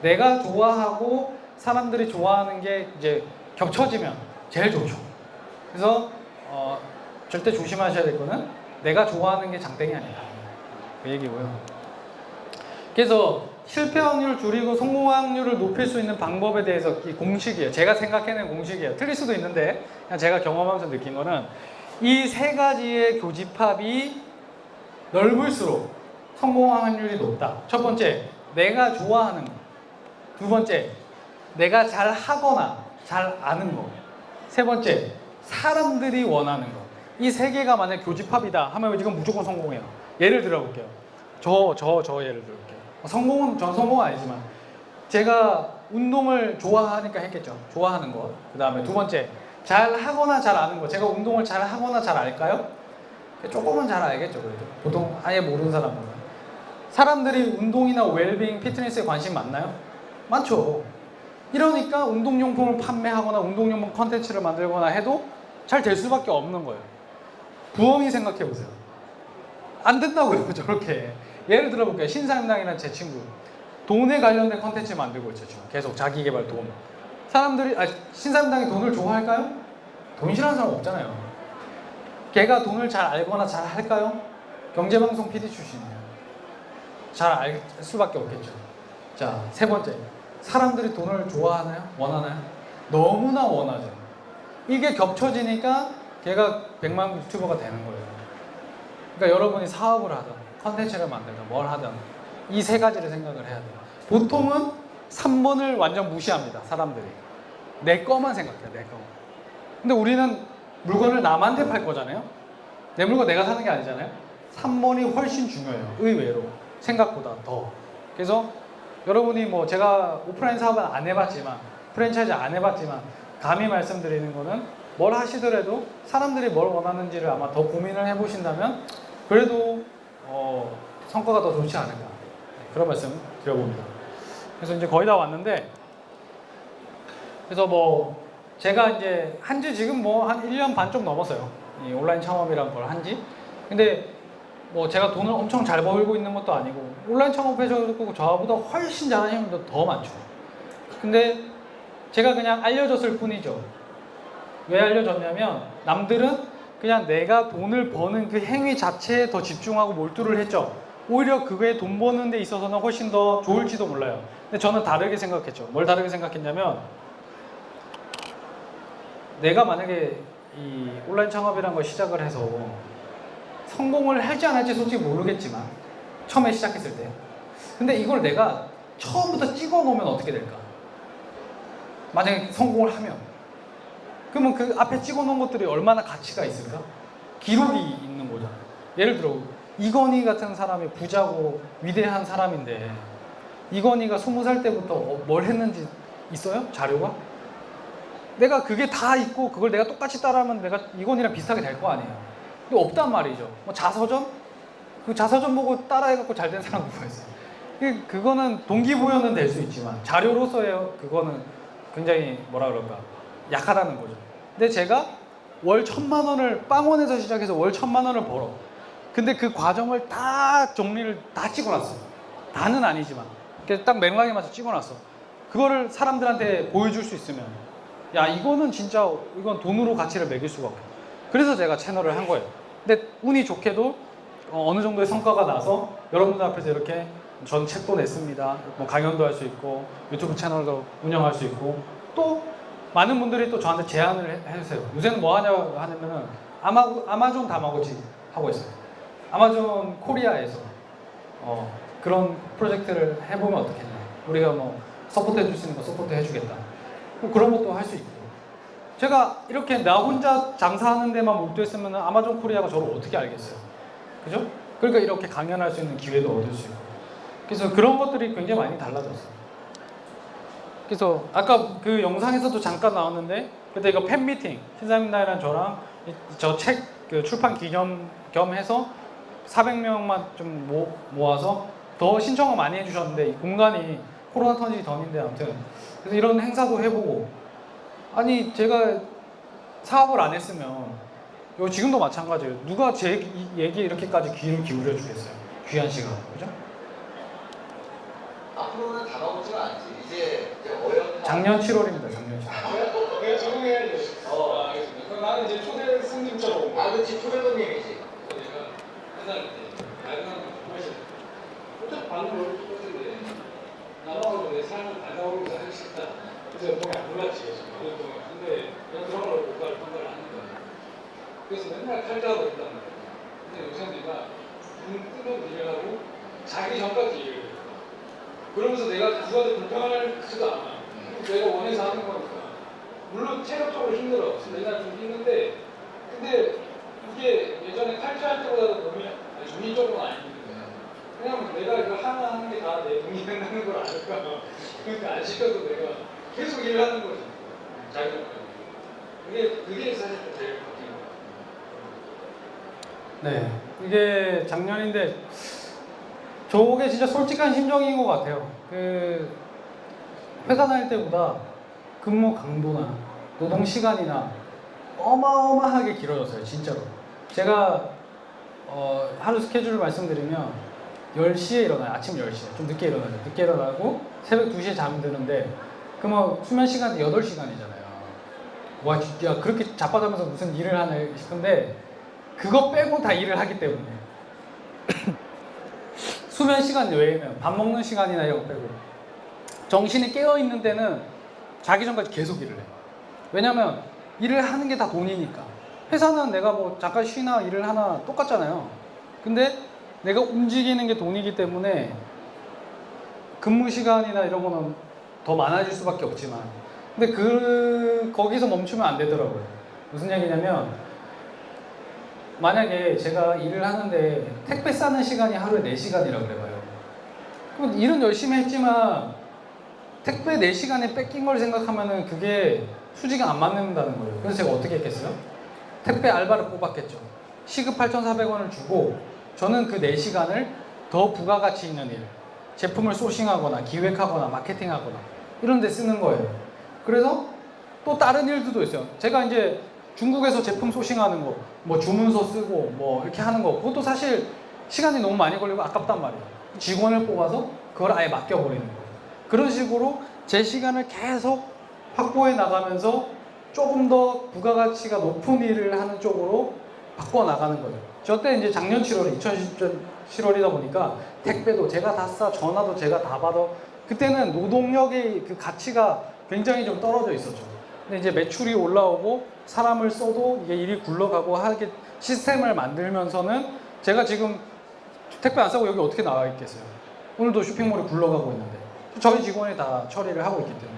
내가 좋아하고 사람들이 좋아하는 게 이제 겹쳐지면 제일 좋죠. 그래서 절대 조심하셔야 될 거는 내가 좋아하는 게 장땡이 아니다. 그 얘기고요. 그래서 실패 확률을 줄이고 성공 확률을 높일 수 있는 방법에 대해서 이 공식이에요. 제가 생각해낸 공식이에요. 틀릴 수도 있는데 그냥 제가 경험하면서 느낀 거는 이 세 가지의 교집합이 넓을수록 성공 확률이 높다. 첫 번째, 내가 좋아하는 거. 두 번째, 내가 잘 하거나 잘 아는 거. 세 번째, 사람들이 원하는 거. 이 세 개가 만약 교집합이다 하면 이건 무조건 성공해요. 예를 들어볼게요. 저 예를 들어볼게요. 전 성공은 아니지만 제가 운동을 좋아하니까 했겠죠. 좋아하는 거. 그 다음에 두 번째, 잘 하거나 잘 아는 거. 제가 운동을 잘 하거나 잘 알까요? 조금은 잘 알겠죠. 그래도 보통 아예 모르는 사람은. 사람들이 운동이나 웰빙, 피트니스에 관심 많나요? 많죠. 이러니까 운동용품을 판매하거나 운동용품 컨텐츠를 만들거나 해도 잘 될 수밖에 없는 거예요. 부엉이 생각해 보세요. 안 된다고요. 저렇게. 예를 들어볼게요. 신사임당이라는 제 친구. 돈에 관련된 컨텐츠 만들고 있죠. 지금 계속 자기개발 돈. 사람들이 신사임당이 돈을 좋아할까요? 돈 싫어하는 사람 없잖아요. 걔가 돈을 잘 알거나 잘 할까요? 경제방송 PD 출신이에요. 잘 알 수밖에 없겠죠. 자, 세 번째. 사람들이 돈을 좋아하나요? 원하나요? 너무나 원하죠. 이게 겹쳐지니까 걔가 100만 유튜버가 되는 거예요. 그러니까 여러분이 사업을 하든 컨텐츠를 만들든 뭘 하든 이 세 가지를 생각을 해야 돼요. 보통은 3번을 완전 무시합니다. 사람들이. 내 거만 생각해요. 내 거. 근데 우리는 물건을 남한테 팔 거잖아요. 내 물건 내가 사는 게 아니잖아요. 3번이 훨씬 중요해요. 의외로. 생각보다 더. 그래서 여러분이 뭐 제가 오프라인 사업은 안 해봤지만 프랜차이즈 안 해봤지만 감히 말씀드리는 거는 뭘 하시더라도 사람들이 뭘 원하는지를 아마 더 고민을 해보신다면 그래도 성과가 더 좋지 않을까. 그런 말씀 드려봅니다. 그래서 이제 거의 다 왔는데 그래서 뭐 제가 이제 한지 지금 뭐 한 1년 반 좀 넘었어요. 이 온라인 창업이란 걸 한지. 근데 뭐 제가 돈을 엄청 잘 벌고 있는 것도 아니고 온라인 창업해서 저보다 훨씬 잘하시는 분들 더 많죠. 근데 제가 그냥 알려줬을 뿐이죠. 왜 알려줬냐면 남들은 그냥 내가 돈을 버는 그 행위 자체에 더 집중하고 몰두를 했죠. 오히려 그거에 돈 버는 데 있어서는 훨씬 더 좋을지도 몰라요. 근데 저는 다르게 생각했죠. 뭘 다르게 생각했냐면 내가 만약에 이 온라인 창업이라는 걸 시작을 해서 성공을 할지 안 할지 솔직히 모르겠지만 처음에 시작했을 때 근데 이걸 내가 처음부터 찍어 놓으면 어떻게 될까? 만약에 성공을 하면 그러면 그 앞에 찍어 놓은 것들이 얼마나 가치가 있을까? 기록이 있는 거잖아요. 예를 들어 이건희 같은 사람이 부자고 위대한 사람인데 이건희가 20살 때부터 뭘 했는지 있어요? 자료가? 내가 그게 다 있고 그걸 내가 똑같이 따라하면 내가 이건희랑 비슷하게 될 거 아니에요. 근데 없단 말이죠. 뭐 자서전? 그 자서전 보고 따라해갖고 잘 된 사람 누가 있어요? 그거는 동기부여는 될 수 있지만 자료로서의 그거는 굉장히 뭐라 그럴까 약하다는 거죠. 근데 제가 월 1,000만 원을 빵원에서 시작해서 월 1,000만 원을 벌어. 근데 그 과정을 다 정리를 다 찍어놨어. 다는 아니지만 그래서 딱 맥락에 맞춰 찍어놨어. 그거를 사람들한테 보여줄 수 있으면 야 이거는 진짜 이건 돈으로 가치를 매길 수가 없고 그래서 제가 채널을 한 거예요. 근데 운이 좋게도 어느 정도의 성과가 나서 여러분들 앞에서 이렇게 전 책도 냈습니다. 뭐 강연도 할 수 있고 유튜브 채널도 운영할 수 있고 또 많은 분들이 또 저한테 제안을 해주세요. 요새는 뭐 하냐고 하냐면은 아마존 다마고치 하고 있어요. 아마존 코리아에서 그런 프로젝트를 해보면 어떻겠냐. 우리가 뭐 서포트 해줄 수 있는 거 서포트 해주겠다. 그런 것도 할 수 있고. 제가 이렇게 나 혼자 장사하는 데만 몰두했으면 아마존 코리아가 저를 어떻게 알겠어요. 그죠? 그러니까 이렇게 강연할 수 있는 기회도 얻을 수 있고. 그래서 그런 것들이 굉장히 많이 달라졌어요. 그래서 아까 그 영상에서도 잠깐 나왔는데 그때 이거 팬미팅 신사임당이랑 저랑 저 책 그 출판 기념 겸해서 400명만 좀 모아서 더 신청을 많이 해주셨는데 이 공간이 코로나 터지기 전인데 아무튼 그래서 이런 행사도 해보고 아니 제가 사업을 안 했으면 이거 지금도 마찬가지예요. 누가 제 얘기에 이렇게까지 귀를 기울여 주겠어요. 귀한 시간, 그죠? 앞으로는 다가오지가 않지. 이제 어연. 작년 7월입니다. 작년 7월. 내가 적응해야지. 알겠습니다. 그럼 나는 이제 초대 손님처럼. 그렇지 초대 손님이지. 내가 회사할 때 말하는 거 정말 싫어. 혼자 방금 얼굴 똑같은데 나하고 내 삶을 달라오면서 하기 싫다. 그래서 몸이 안 올랐지. 어느 동안. 근데 그냥 그런 걸 뭔가를 판단을 하는 거야. 그래서 맨날 칼자고 있단 말이야. 근데 요새 내가 눈 뜨면 일을 하고 자기 전까지 일을 해. 그러면서 내가 누구한테 불평하지도 않아. 내가 원해서 하는 거니까. 물론 체력적으로 힘들어. 내가 좀 힘든데 근데 이게 예전에 탈주할 때보다도 몸이 정신적으로는 안 힘든 거야. 왜냐면 내가 이거 하나 하는 게 다 내 돈이 된다는 걸 아니까 그러니까 안 시켜도 내가 계속 일을 하는 거지. 자기적으로. 그게 사실 좀 제일 바뀐 거야. 네, 이게 작년인데 저게 진짜 솔직한 심정인 것 같아요. 그 회사 다닐 때보다 근무 강도나 노동 시간이나 어마어마하게 길어졌어요, 진짜로. 제가 하루 스케줄을 말씀드리면 10시에 일어나요. 아침 10시에. 좀 늦게 일어나요. 늦게 일어나고 새벽 2시에 잠이 드는데 그러면 수면 시간이 8시간이잖아요. 와, 야, 그렇게 자빠자면서 무슨 일을 하나 싶은데 그거 빼고 다 일을 하기 때문에 수면 시간 외에는 밥 먹는 시간이나 이런 거 빼고 정신이 깨어있는 때는 자기 전까지 계속 일을 해요. 왜냐면 일을 하는 게 다 돈이니까. 회사는 내가 뭐 잠깐 쉬나 일을 하나 똑같잖아요. 근데 내가 움직이는 게 돈이기 때문에 근무 시간이나 이런 거는 더 많아질 수밖에 없지만 근데 거기서 멈추면 안 되더라고요. 무슨 얘기냐면 만약에 제가 일을 하는데 택배 싸는 시간이 하루에 4시간이라고 그래봐요. 그럼 일은 열심히 했지만 택배 4시간에 뺏긴 걸 생각하면은 그게 수지가 안 맞는다는 거예요. 그래서 제가 어떻게 했겠어요? 택배 알바를 뽑았겠죠. 시급 8,400원을 주고 저는 그 4시간을 더 부가가치 있는 일, 제품을 소싱하거나 기획하거나 마케팅하거나 이런 데 쓰는 거예요. 그래서 또 다른 일들도 있어요. 제가 이제 중국에서 제품 소싱하는 거, 뭐 주문서 쓰고 뭐 이렇게 하는 거 그것도 사실 시간이 너무 많이 걸리고 아깝단 말이에요. 직원을 뽑아서 그걸 아예 맡겨버리는 거예요. 그런 식으로 제 시간을 계속 확보해 나가면서 조금 더 부가가치가 높은 일을 하는 쪽으로 바꿔 나가는 거죠. 저 때 이제 작년 7월, 2010년 7월이다 보니까 택배도 제가 다 싸, 전화도 제가 다 받아. 그때는 노동력의 그 가치가 굉장히 좀 떨어져 있었죠. 근데 이제 매출이 올라오고 사람을 써도 이게 일이 굴러가고 하게 시스템을 만들면서는 제가 지금 택배 안 싸고 여기 어떻게 나와 있겠어요. 오늘도 쇼핑몰이 굴러가고 있는데 저희 직원이 다 처리를 하고 있기 때문에.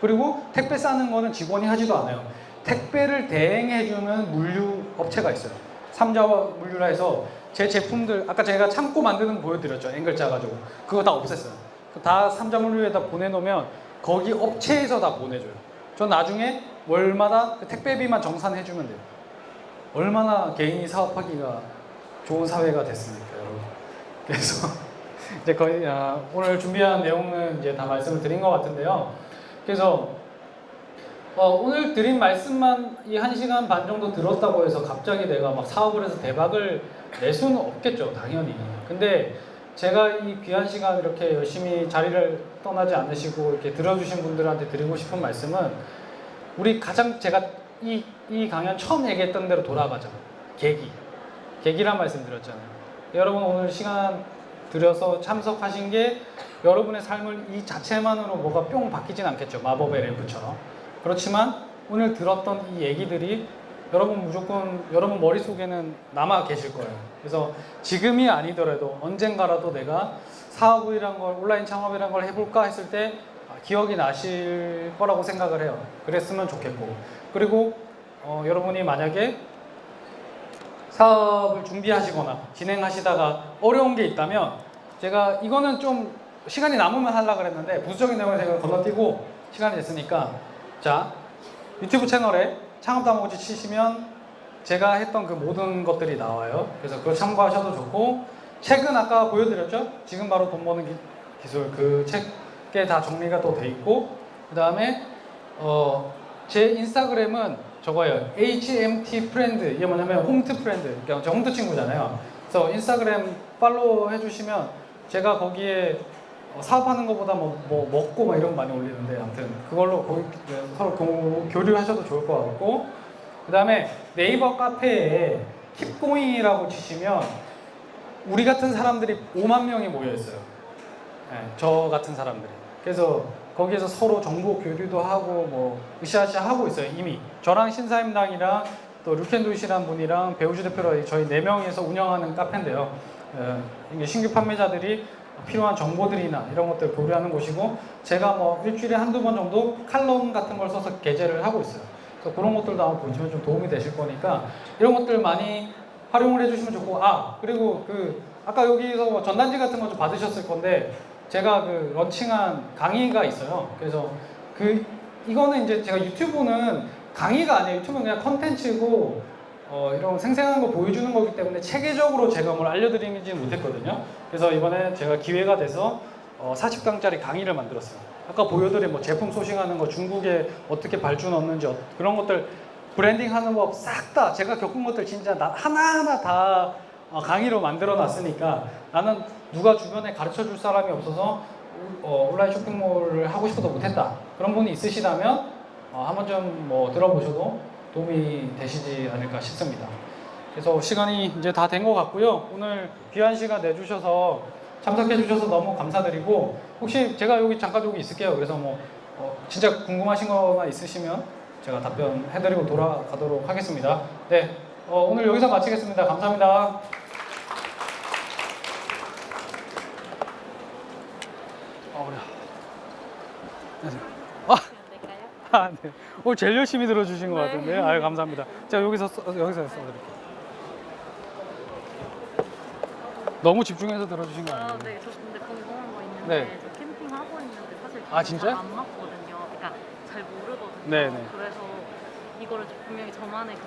그리고 택배 싸는 거는 직원이 하지도 않아요. 택배를 대행해주는 물류 업체가 있어요. 삼자와 물류라 해서 제 제품들 아까 제가 창고 만드는 거 보여드렸죠. 앵글 짜가지고 그거 다 없앴어요. 다 삼자 물류에다 보내놓으면 거기 업체에서 다 보내줘요. 전 나중에 월마다 그 택배비만 정산해주면 돼요. 얼마나 개인이 사업하기가 좋은 사회가 됐습니까, 여러분. 그래서 이제 거의 오늘 준비한 내용은 이제 다 말씀을 드린 것 같은데요. 그래서 오늘 드린 말씀만 이 1시간 반 정도 들었다고 해서 갑자기 내가 막 사업을 해서 대박을 낼 수는 없겠죠, 당연히. 근데 제가 이 귀한 시간 이렇게 열심히 자리를 떠나지 않으시고 이렇게 들어주신 분들한테 드리고 싶은 말씀은 우리 가장 제가 이 강연 처음 얘기했던 대로 돌아가자. 계기란 말씀 드렸잖아요. 여러분 오늘 시간 들여서 참석하신 게 여러분의 삶을 이 자체만으로 뭐가 뿅 바뀌진 않겠죠. 마법의 램프처럼. 그렇지만 오늘 들었던 이 얘기들이 여러분 무조건 여러분 머릿속에는 남아 계실 거예요. 그래서 지금이 아니더라도 언젠가라도 내가 사업이란 걸 온라인 창업이란 걸 해볼까 했을 때 기억이 나실 거라고 생각을 해요. 그랬으면 좋겠고 그리고 여러분이 만약에 사업을 준비하시거나 진행하시다가 어려운 게 있다면 제가 이거는 좀 시간이 남으면 하려고 그랬는데 부수적인 내용을 제가 건너뛰고 시간이 됐으니까 자 유튜브 채널에 창업다모지 치시면 제가 했던 그 모든 것들이 나와요. 그래서 그걸 참고하셔도 좋고 책은 아까 보여드렸죠? 지금 바로 돈 버는 기술 그 책에 다 정리가 또 돼 있고 그 다음에 제 인스타그램은 저거예요. HMT 프렌드. 이게 뭐냐면 홈트 프렌드. 그러니까 저 홈트 친구잖아요. 그래서 인스타그램 팔로우 해주시면 제가 거기에 사업하는 것보다 뭐 먹고 막 이런 거 많이 올리는데 아무튼 그걸로 거기 서로 교류하셔도 좋을 것 같고 그 다음에 네이버 카페에 킵고잉이라고 치시면 우리 같은 사람들이 5만 명이 모여 있어요. 네, 저 같은 사람들이. 그래서 거기에서 서로 정보 교류도 하고 뭐 으쌰으쌰 하고 있어요. 이미 저랑 신사임당이랑 또 류켄도이시라는 분이랑 배우주 대표로 저희 4명이서 운영하는 카페인데요. 이게 신규 판매자들이 필요한 정보들이나 이런 것들 교류하는 곳이고 제가 뭐 일주일에 한두 번 정도 칼럼 같은 걸 써서 게재를 하고 있어요. 그래서 그런 것들도 한번 보시면 좀 도움이 되실 거니까 이런 것들 많이 활용을 해주시면 좋고 그리고 그 아까 여기서 뭐 전단지 같은 거 좀 받으셨을 건데 제가 그 런칭한 강의가 있어요. 그래서 이거는 이제 제가 유튜브는 강의가 아니에요. 유튜브는 그냥 컨텐츠고 이런 생생한 거 보여주는 거기 때문에 체계적으로 제가 뭘 알려드리지는 못했거든요. 그래서 이번에 제가 기회가 돼서 40강짜리 강의를 만들었어요. 아까 보여드린 뭐 제품 소싱하는 거, 중국에 어떻게 발주 넣는지 그런 것들 브랜딩 하는 법 싹 다 제가 겪은 것들 진짜 하나하나 다 강의로 만들어 놨으니까 나는 누가 주변에 가르쳐 줄 사람이 없어서 온라인 쇼핑몰을 하고 싶어도 못했다. 그런 분이 있으시다면 한번 좀 뭐 들어보셔도 도움이 되시지 않을까 싶습니다. 그래서 시간이 이제 다 된 것 같고요. 오늘 귀한 시간 내주셔서 참석해 주셔서 너무 감사드리고 혹시 제가 여기 잠깐 여기 있을게요. 그래서 뭐 진짜 궁금하신 거가 있으시면 제가 답변해드리고 돌아가도록 하겠습니다. 네, 오늘 여기서 마치겠습니다. 감사합니다. 네. 오늘 제일 열심히 들어주신 것 같은데. 아유, 감사합니다. 제가 여기서 써드릴게요. 너무 집중해서 들어주신 거 아니에요? 네, 저 근데 궁금한 거 있는데 네. 저 캠핑 하고 있는데 사실 진짜요? 안 맞거든요. 그러니까 잘 모르거든요. 네네. 그래서 이거를 분명히 저만의 그